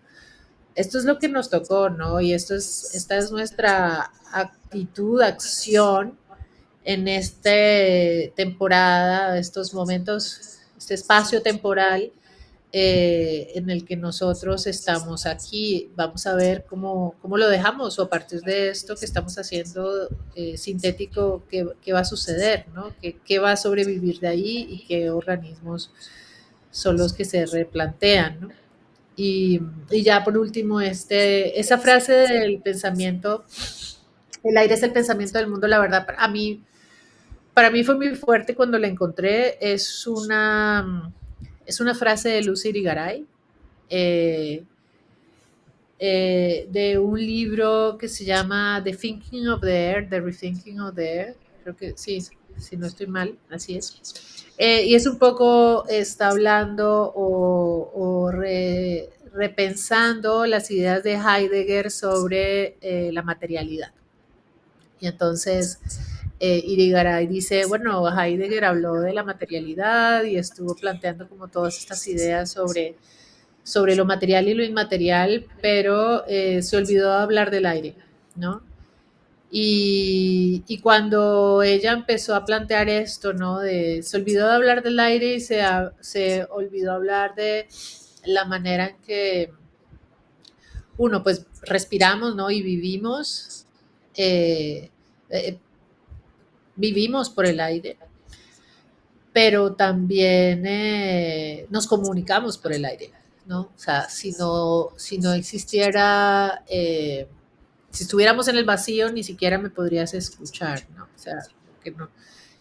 [SPEAKER 2] esto es lo que nos tocó, ¿no? Y esta es nuestra actitud, acción en esta temporada, estos momentos, este espacio temporal, en el que nosotros estamos aquí. Vamos a ver cómo lo dejamos, o a partir de esto que estamos haciendo sintético, qué va a suceder, ¿no? ¿Qué va a sobrevivir de ahí y qué organismos son los que se replantean, ¿no? Y ya por último, esa frase del pensamiento, el aire es el pensamiento del mundo, la verdad, para mí fue muy fuerte cuando la encontré. Es una frase de Lucy Irigaray, eh, de un libro que se llama The Thinking of the Air, The Rethinking of the Air, creo que sí, si no estoy mal, así es. Y es un poco, está hablando repensando las ideas de Heidegger sobre la materialidad. Y entonces Irigaray dice, bueno, Heidegger habló de la materialidad y estuvo planteando como todas estas ideas sobre lo material y lo inmaterial, pero se olvidó de hablar del aire, ¿no? Y cuando ella empezó a plantear esto, ¿no? Se olvidó de hablar del aire y se olvidó hablar de la manera en que uno, pues, respiramos, ¿no? Y eh, eh, vivimos por el aire, pero también nos comunicamos por el aire, ¿no? O sea, si no existiera, si estuviéramos en el vacío, ni siquiera me podrías escuchar, ¿no? O sea, que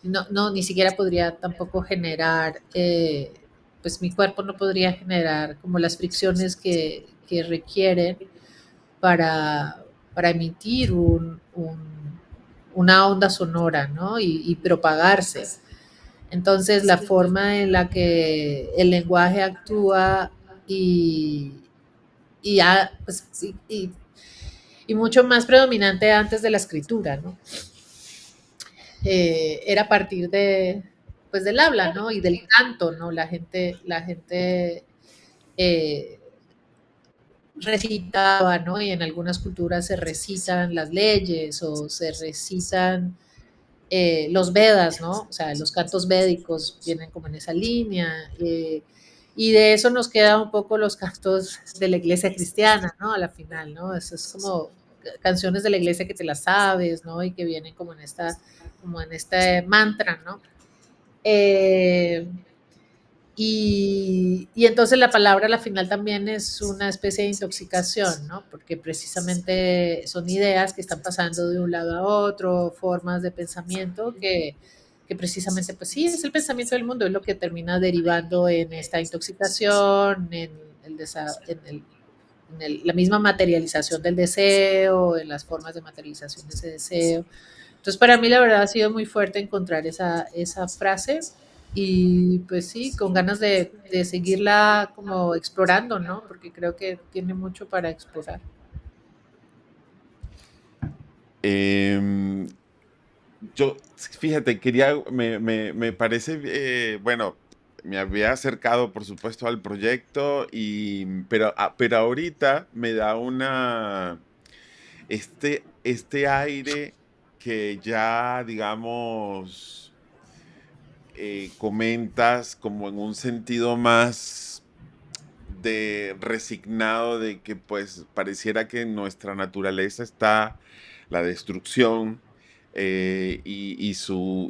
[SPEAKER 2] no, ni siquiera podría tampoco generar, pues mi cuerpo no podría generar como las fricciones que requieren para, para emitir una onda sonora, ¿no? Y propagarse. Entonces, la forma en la que el lenguaje actúa y, y, pues, y mucho más predominante antes de la escritura, ¿no? Era a partir pues, del habla, ¿no? Y del canto, ¿no? La gente eh, recitaba, ¿no? Y en algunas culturas se recitan las leyes o se recitan los Vedas, ¿no? O sea, los cantos védicos vienen como en esa línea. Y de eso nos quedan un poco los cantos de la iglesia cristiana, ¿no? A la final, ¿no? Eso es como canciones de la iglesia que te las sabes, ¿no? Y que vienen como en este mantra, ¿no? Eh, y entonces la palabra a la final también es una especie de intoxicación, ¿no? Porque precisamente son ideas que están pasando de un lado a otro, formas de pensamiento que precisamente, pues sí, es el pensamiento del mundo, es lo que termina derivando en esta intoxicación, en, la misma materialización del deseo, en las formas de materialización de ese deseo. Entonces, para mí la verdad ha sido muy fuerte encontrar esa frase y pues sí, con ganas de seguirla como explorando, ¿no? Porque creo que tiene mucho para explorar.
[SPEAKER 1] Em, yo, fíjate, me parece, bueno, me había acercado, por supuesto, al proyecto, pero ahorita me da este aire que ya, digamos, comentas como en un sentido más de resignado de que pues pareciera que en nuestra naturaleza está la destrucción y su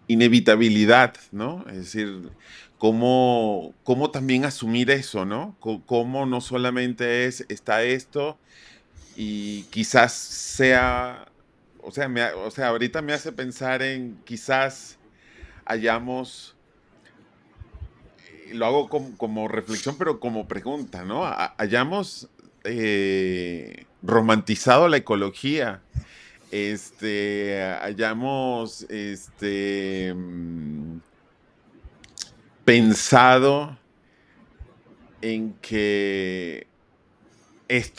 [SPEAKER 1] inevitabilidad, ¿no? Es decir, cómo también asumir eso, ¿no? Cómo no solamente está esto y quizás sea, o sea, ahorita me hace pensar en quizás hayamos lo hago como reflexión, pero como pregunta, ¿no? Hayamos romantizado la ecología, hayamos pensado en que es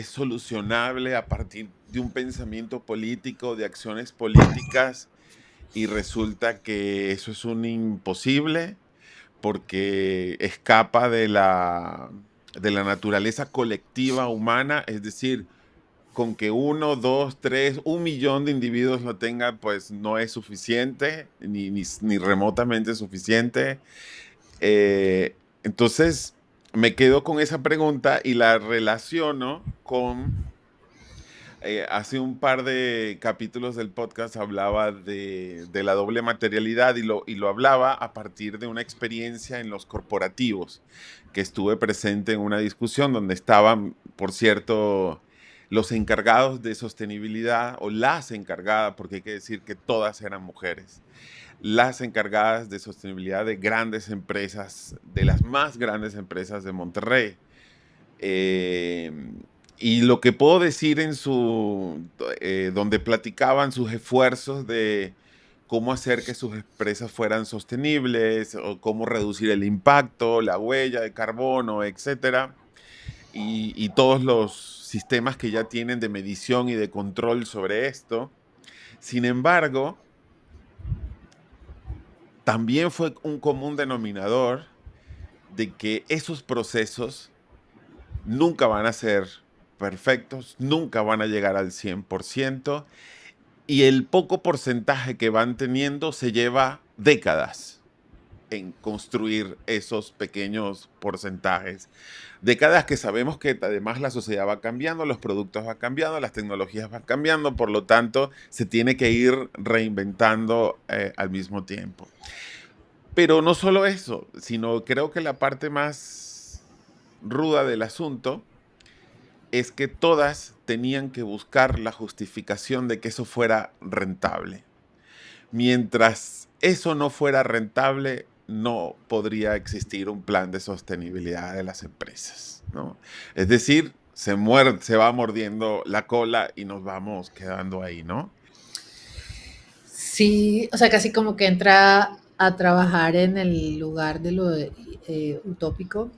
[SPEAKER 1] solucionable a partir de un pensamiento político, de acciones políticas, y resulta que eso es un imposible porque escapa de la naturaleza colectiva humana, es decir, con que 1, 2, 3, 1 millón de individuos lo tengan, pues no es suficiente, ni remotamente suficiente. Entonces, me quedo con esa pregunta y la relaciono con hace un par de capítulos del podcast hablaba de la doble materialidad y lo hablaba a partir de una experiencia en los corporativos, que estuve presente en una discusión donde estaban, por cierto, los encargados de sostenibilidad o las encargadas, porque hay que decir que todas eran mujeres, las encargadas de sostenibilidad de grandes empresas, de las más grandes empresas de Monterrey. Eh, y lo que puedo decir donde platicaban sus esfuerzos de cómo hacer que sus empresas fueran sostenibles, o cómo reducir el impacto, la huella de carbono, etcétera, y todos los sistemas que ya tienen de medición y de control sobre esto. Sin embargo, también fue un común denominador de que esos procesos nunca van a ser perfectos, nunca van a llegar al 100%, y el poco porcentaje que van teniendo se lleva décadas en construir esos pequeños porcentajes. Décadas que sabemos que además la sociedad va cambiando, los productos van cambiando, las tecnologías van cambiando, por lo tanto se tiene que ir reinventando al mismo tiempo. Pero no solo eso, sino creo que la parte más ruda del asunto es que todas tenían que buscar la justificación de que eso fuera rentable. Mientras eso no fuera rentable, no podría existir un plan de sostenibilidad de las empresas, ¿no? Es decir, se va mordiendo la cola y nos vamos quedando ahí, ¿no?
[SPEAKER 2] Sí, o sea, casi como que entra a trabajar en el lugar de lo utópico,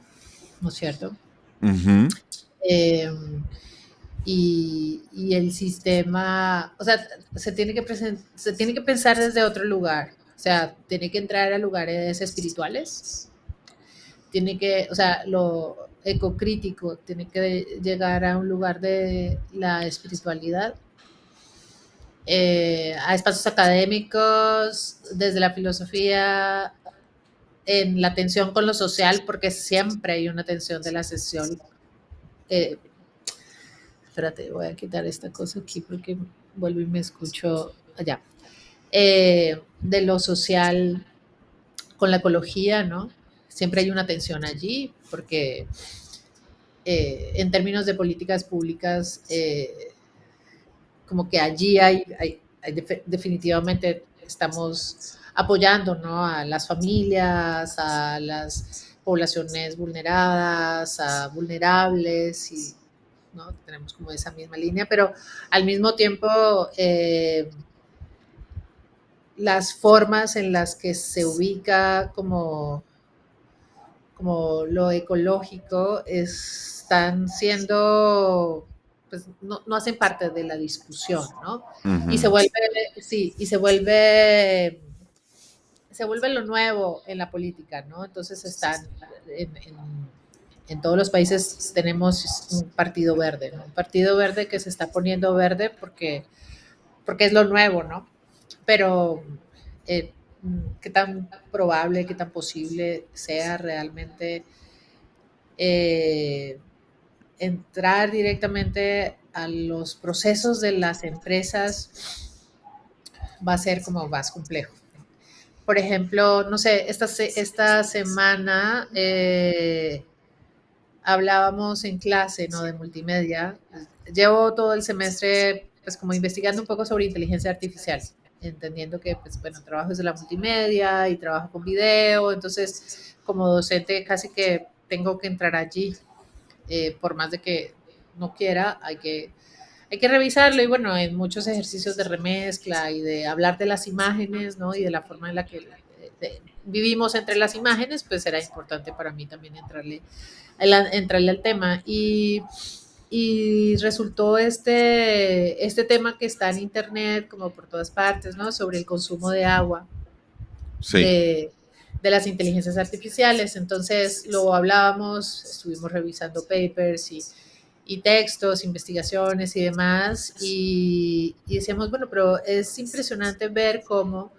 [SPEAKER 2] ¿no es cierto?
[SPEAKER 1] Ujú.
[SPEAKER 2] Eh, y el sistema, o sea, se tiene que pensar desde otro lugar, o sea, tiene que entrar a lugares espirituales, tiene que, o sea, lo ecocrítico, tiene que llegar a un lugar de la espiritualidad, a espacios académicos, desde la filosofía, en la tensión con lo social, porque siempre hay una tensión de la sesión. Eh, Espérate, voy a quitar esta cosa aquí porque vuelvo y me escucho allá. De lo social con la ecología, ¿no? Siempre hay una tensión allí, porque en términos de políticas públicas, como que allí definitivamente estamos apoyando, ¿no? A las familias, a las poblaciones vulneradas, a vulnerables, y ¿no? Tenemos como esa misma línea, pero al mismo tiempo las formas en las que se ubica como lo ecológico están siendo, pues no hacen parte de la discusión, ¿no? Y se
[SPEAKER 1] Ujú.
[SPEAKER 2] vuelve, sí, y se vuelve lo nuevo en la política, ¿no? Entonces están en todos los países tenemos un partido verde, ¿no? Un partido verde que se está poniendo verde porque es lo nuevo, ¿no? Pero eh, qué tan probable, qué tan posible sea realmente eh, entrar directamente a los procesos de las empresas va a ser como más complejo. Por ejemplo, no sé, esta semana hablábamos en clase, ¿no? De multimedia. Llevo todo el semestre, pues, como investigando un poco sobre inteligencia artificial, entendiendo que, pues, bueno, trabajo desde la multimedia y trabajo con video, entonces, como docente, casi que tengo que entrar allí, por más de que no quiera, hay que revisarlo. Y bueno, en muchos ejercicios de remezcla y de hablar de las imágenes, ¿no? Y de la forma en la que vivimos entre las imágenes, pues era importante para mí también entrarle al tema. Y resultó este tema que está en internet, como por todas partes, ¿no? Sobre el consumo de agua
[SPEAKER 1] Sí.
[SPEAKER 2] de las inteligencias artificiales. Entonces lo hablábamos, estuvimos revisando papers y textos, investigaciones y demás, y decíamos, bueno, pero es impresionante ver cómo,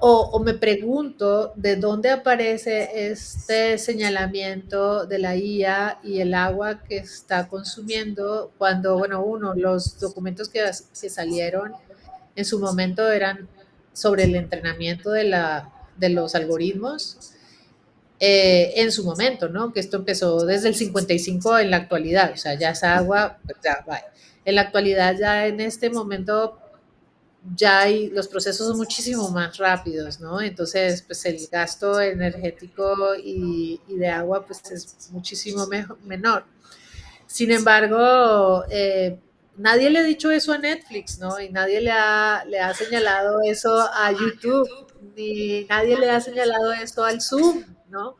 [SPEAKER 2] o me pregunto de dónde aparece este señalamiento de la IA y el agua que está consumiendo cuando, bueno, los documentos que salieron en su momento eran sobre el entrenamiento de los algoritmos en su momento, ¿no? Que esto empezó desde el 55 en la actualidad, o sea, ya esa agua, pues ya va. En la actualidad, ya en este momento, ya hay, los procesos son muchísimo más rápidos, ¿no? Entonces, pues el gasto energético y de agua, pues es muchísimo menor. Sin embargo, nadie le ha dicho eso a Netflix, ¿no? Y nadie le ha señalado eso a YouTube, ni nadie le ha señalado eso al Zoom, ¿no?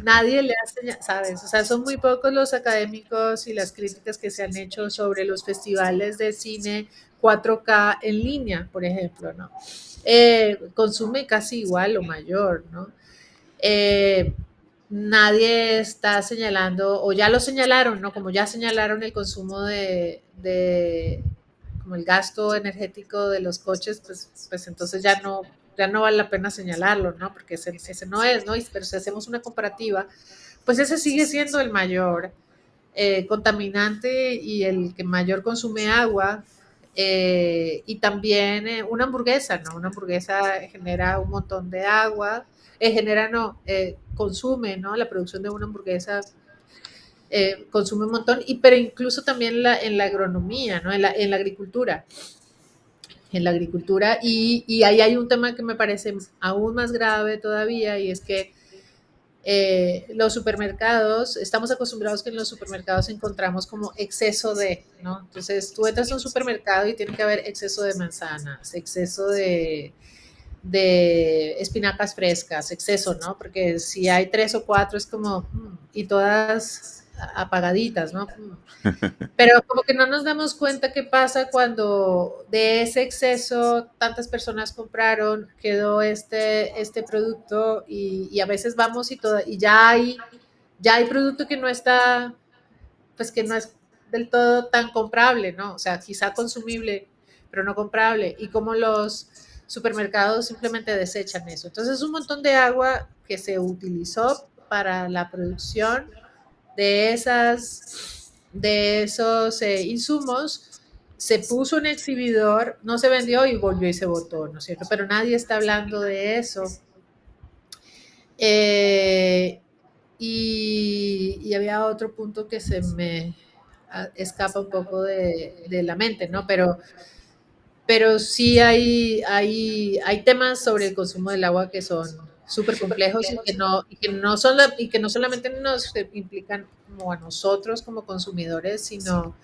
[SPEAKER 2] Nadie le ha señalado, ¿sabes? O sea, son muy pocos los académicos y las críticas que se han hecho sobre los festivales de cine 4K en línea, por ejemplo, ¿no? Consume casi igual o mayor, ¿no? Eh, Nadie está señalando, o ya lo señalaron, ¿no? Como ya señalaron el consumo como el gasto energético de los coches, pues entonces ya no vale la pena señalarlo, ¿no? Porque ese no es, ¿no? Pero si hacemos una comparativa, pues ese sigue siendo el mayor contaminante y el que mayor consume agua. Y también una hamburguesa, ¿no? Una hamburguesa genera un montón de agua, genera, no, consume, ¿no? La producción de una hamburguesa consume un montón, pero incluso también en la agronomía, ¿no? En la agricultura. En la agricultura, y ahí hay un tema que me parece aún más grave todavía, y es que los supermercados, estamos acostumbrados que en los supermercados encontramos como exceso de, ¿no? Entonces tú entras a un supermercado y tiene que haber exceso de manzanas, exceso de espinacas frescas, exceso, ¿no? Porque si hay 3 o 4 es como, y todas apagaditas, ¿no? Pero como que no nos damos cuenta qué pasa cuando de ese exceso tantas personas compraron, quedó este producto y a veces vamos y ya hay producto que no está, pues que no es del todo tan comprable, ¿no? O sea, quizá consumible, pero no comprable. Y como los supermercados simplemente desechan eso. Entonces es un montón de agua que se utilizó para la producción de esos insumos, se puso un exhibidor, no se vendió y volvió y se botó, ¿no es cierto? Pero nadie está hablando de eso. Eh, y había otro punto que se me escapa un poco de la mente, ¿no? Pero sí hay temas sobre el consumo del agua que son súper complejos y que no solamente nos implican como a nosotros como consumidores, sino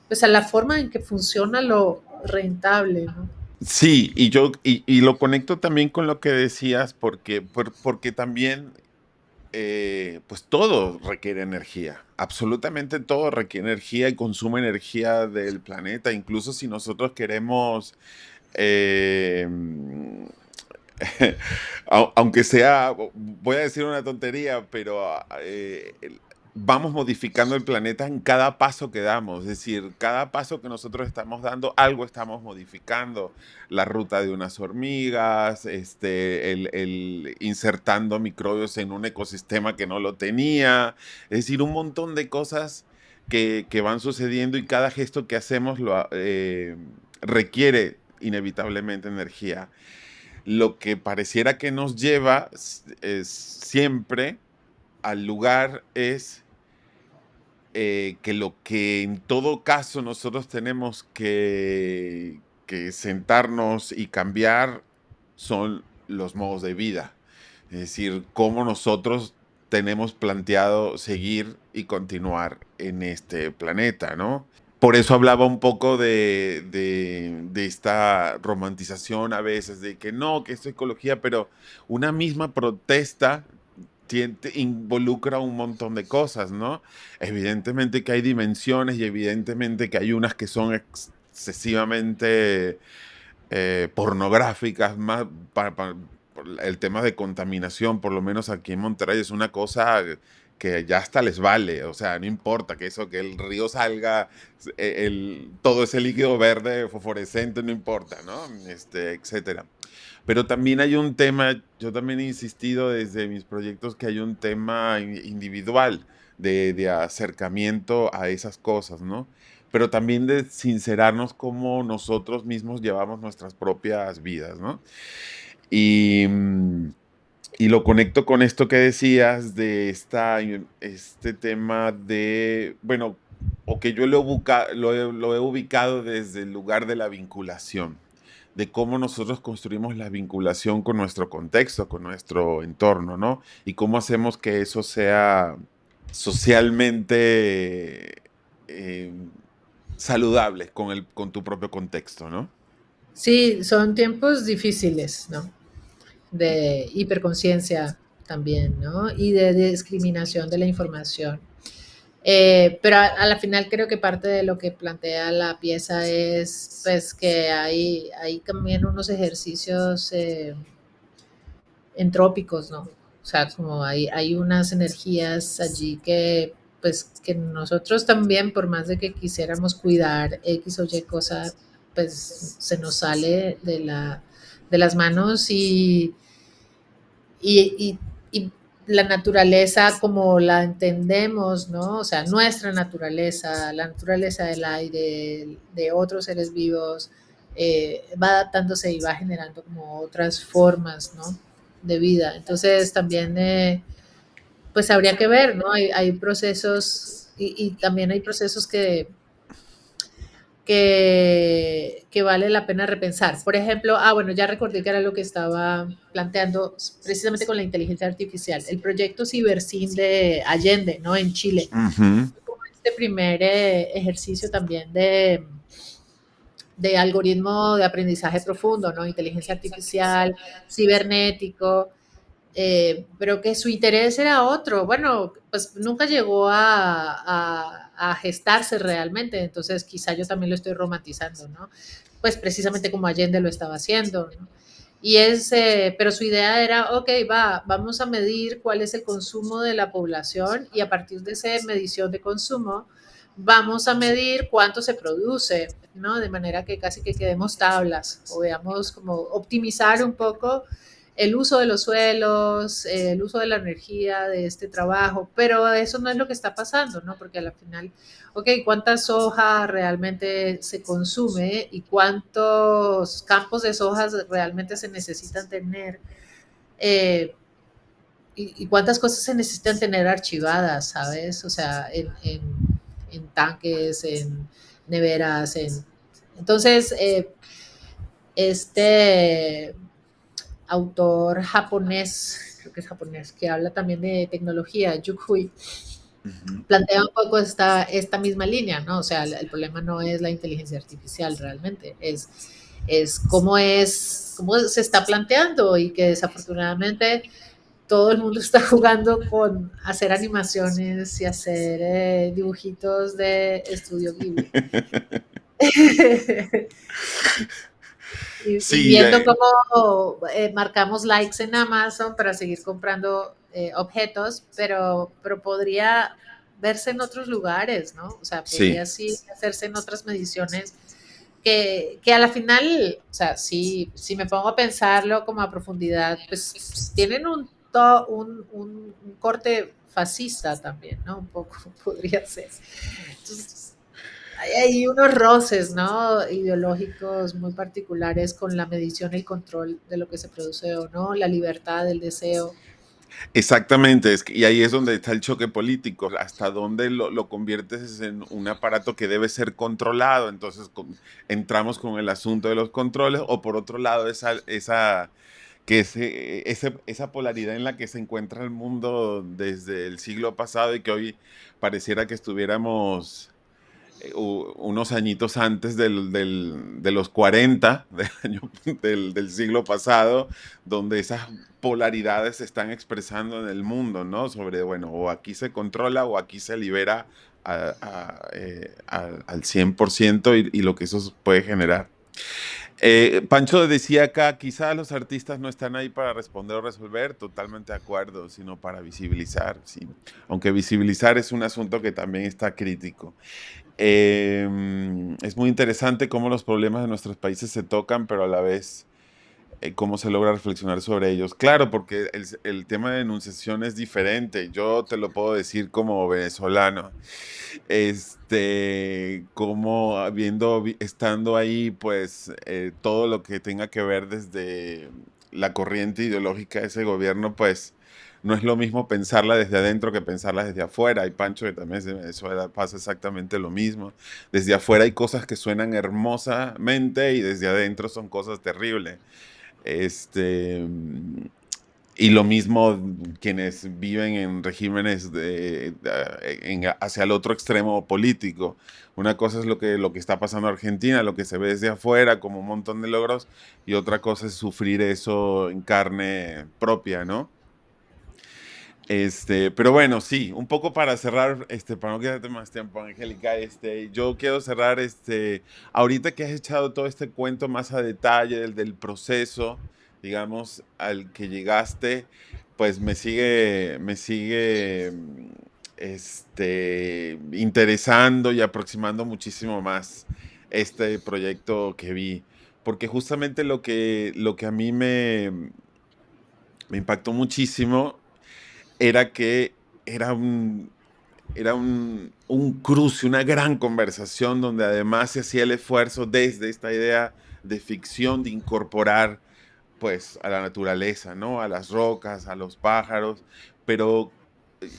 [SPEAKER 2] pues a la forma en que funciona lo rentable, ¿no?
[SPEAKER 1] Sí, y lo conecto también con lo que decías, porque también pues todo requiere energía, absolutamente todo requiere energía y consume energía del planeta, incluso si nosotros queremos, eh, aunque sea, voy a decir una tontería, pero vamos modificando el planeta en cada paso que damos. Es decir, cada paso que nosotros estamos dando, algo estamos modificando. La ruta de unas hormigas, el insertando microbios en un ecosistema que no lo tenía. Es decir, un montón de cosas que van sucediendo y cada gesto que hacemos requiere inevitablemente energía. Lo que pareciera que nos lleva es siempre al lugar es que lo que en todo caso nosotros tenemos que sentarnos y cambiar son los modos de vida. Es decir, cómo nosotros tenemos planteado seguir y continuar en este planeta, ¿no? Por eso hablaba un poco de esta romantización a veces, de que no, que esto es ecología, pero una misma protesta involucra un montón de cosas, ¿no? Evidentemente que hay dimensiones y evidentemente que hay unas que son excesivamente pornográficas, más el tema de contaminación, por lo menos aquí en Monterrey, es una cosa que ya hasta les vale, o sea, no importa que el río salga, todo ese líquido verde fosforescente, no importa, ¿no? Etcétera. Pero también hay un tema, yo también he insistido desde mis proyectos que hay un tema individual de acercamiento a esas cosas, ¿no? Pero también de sincerarnos cómo nosotros mismos llevamos nuestras propias vidas, ¿no? Y, y lo conecto con esto que decías de este tema de, bueno, o que yo lo he ubicado desde el lugar de la vinculación, de cómo nosotros construimos la vinculación con nuestro contexto, con nuestro entorno, ¿no? Y cómo hacemos que eso sea socialmente eh, saludable con tu propio contexto, ¿no?
[SPEAKER 2] Sí, son tiempos difíciles, ¿no? De hiperconciencia también, ¿no? Y de discriminación de la información. Pero a la final creo que parte de lo que plantea la pieza es pues que hay también unos ejercicios entrópicos, ¿no? O sea, como hay unas energías allí que pues que nosotros también, por más de que quisiéramos cuidar X o Y cosa, pues se nos sale de las manos y, y la naturaleza como la entendemos, ¿no? O sea, nuestra naturaleza, la naturaleza del aire, de otros seres vivos, va adaptándose y va generando como otras formas, ¿no? De vida. Entonces también, pues habría que ver, ¿no? Hay procesos y también hay procesos que vale la pena repensar. Por ejemplo, bueno, ya recordé que era lo que estaba planteando precisamente con la inteligencia artificial, el proyecto CiberSim de Allende, ¿no? En Chile.
[SPEAKER 1] Ujú.
[SPEAKER 2] Este primer ejercicio también de algoritmo de aprendizaje profundo, ¿no? Inteligencia artificial, cibernético, pero que su interés era otro. Bueno, pues nunca llegó a gestarse realmente, entonces quizá yo también lo estoy romantizando, ¿no? Pues precisamente como Allende lo estaba haciendo, ¿no? Pero su idea era, ok, vamos a medir cuál es el consumo de la población y a partir de esa medición de consumo, vamos a medir cuánto se produce, ¿no? De manera que casi que quedemos tablas o veamos como optimizar un poco el uso de los suelos, el uso de la energía de este trabajo, pero eso no es lo que está pasando, ¿no? Porque al final, ok, ¿cuánta soja realmente se consume y cuántos campos de sojas realmente se necesitan tener? Eh, y cuántas cosas se necesitan tener archivadas, ¿sabes? O sea, en tanques, en neveras, Entonces, este autor japonés, creo que es japonés, que habla también de tecnología, Yukhui,
[SPEAKER 1] Ujú.
[SPEAKER 2] plantea un poco esta misma línea, ¿no? O sea, el problema no es la inteligencia artificial realmente, cómo se está planteando y que desafortunadamente todo el mundo está jugando con hacer animaciones y hacer dibujitos de estudio Ghibli. Y
[SPEAKER 1] Sí,
[SPEAKER 2] viendo cómo marcamos likes en Amazon para seguir comprando objetos, pero podría verse en otros lugares, ¿no? O sea,
[SPEAKER 1] sí.
[SPEAKER 2] podría sí hacerse en otras mediciones que a la final, o sea, si me pongo a pensarlo como a profundidad, pues tienen un corte fascista también, ¿no? Un poco podría ser. Entonces, hay unos roces, ¿no? Ideológicos muy particulares con la medición y el control de lo que se produce o no, la libertad del deseo.
[SPEAKER 1] Exactamente, y ahí es donde está el choque político, hasta dónde lo conviertes en un aparato que debe ser controlado, entonces entramos con el asunto de los controles, o por otro lado, esa polaridad en la que se encuentra el mundo desde el siglo pasado y que hoy pareciera que estuviéramos unos añitos antes de los 40 del siglo pasado, donde esas polaridades se están expresando en el mundo, ¿no? Sobre, bueno, o aquí se controla o aquí se libera al 100% y lo que eso puede generar. Pancho decía acá, quizás los artistas no están ahí para responder o resolver, totalmente de acuerdo, sino para visibilizar, sí. Aunque visibilizar es un asunto que también está crítico. Es muy interesante cómo los problemas de nuestros países se tocan, pero a la vez cómo se logra reflexionar sobre ellos. Claro, porque el tema de enunciación es diferente. Yo te lo puedo decir como venezolano. Como estando ahí, pues todo lo que tenga que ver desde la corriente ideológica de ese gobierno, pues no es lo mismo pensarla desde adentro que pensarla desde afuera. Y Pancho, que también es de Venezuela, pasa exactamente lo mismo. Desde afuera hay cosas que suenan hermosamente y desde adentro son cosas terribles. Este, y lo mismo quienes viven en regímenes hacia el otro extremo político. Una cosa es lo que está pasando en Argentina, lo que se ve desde afuera como un montón de logros, y otra cosa es sufrir eso en carne propia, ¿no? Pero bueno, sí, un poco para cerrar, para no quedarte más tiempo, Angélica, yo quiero cerrar, ahorita que has echado todo este cuento más a detalle del proceso, digamos, al que llegaste, pues me sigue, interesando y aproximando muchísimo más este proyecto que vi, porque justamente lo que a mí me impactó muchísimo era que era un cruce, una gran conversación donde además se hacía el esfuerzo desde esta idea de ficción de incorporar pues a la naturaleza, ¿no? A las rocas, a los pájaros, pero,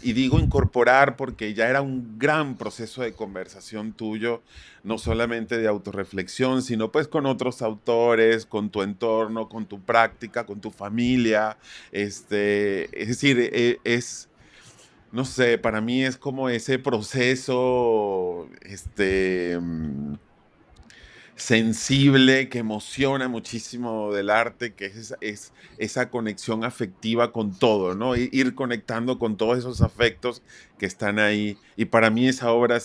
[SPEAKER 1] y digo incorporar porque ya era un gran proceso de conversación tuyo, no solamente de autorreflexión, sino pues con otros autores, con tu entorno, con tu práctica, con tu familia, es decir, no sé, para mí es como ese proceso, sensible, que emociona muchísimo del arte, que es esa conexión afectiva con todo, ¿no? Ir conectando con todos esos afectos que están ahí. Y para mí esa obra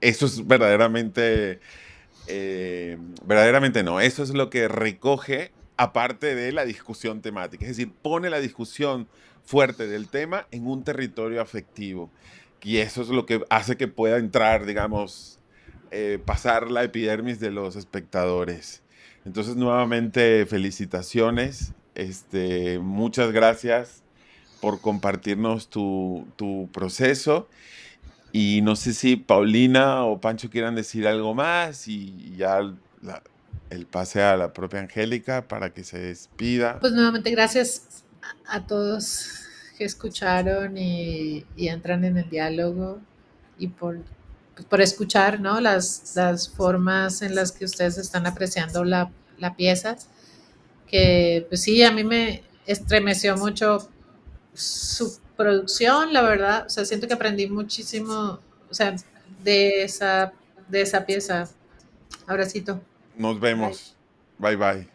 [SPEAKER 1] eso es verdaderamente no, eso es lo que recoge aparte de la discusión temática, es decir, pone la discusión fuerte del tema en un territorio afectivo. Y eso es lo que hace que pueda entrar, digamos, pasar la epidermis de los espectadores. Entonces, nuevamente, felicitaciones. Muchas gracias por compartirnos tu proceso. Y no sé si Paulina o Pancho quieran decir algo más y ya el pase a la propia Angélica para que se despida.
[SPEAKER 2] Pues nuevamente gracias a todos que escucharon y entran en el diálogo y pues, por escuchar, ¿no? Las formas en las que ustedes están apreciando la pieza, que pues sí, a mí me estremeció mucho su producción, la verdad. O sea, siento que aprendí muchísimo, o sea, de esa pieza. Abracito.
[SPEAKER 1] Nos
[SPEAKER 2] Bye.
[SPEAKER 1] vemos. Bye bye.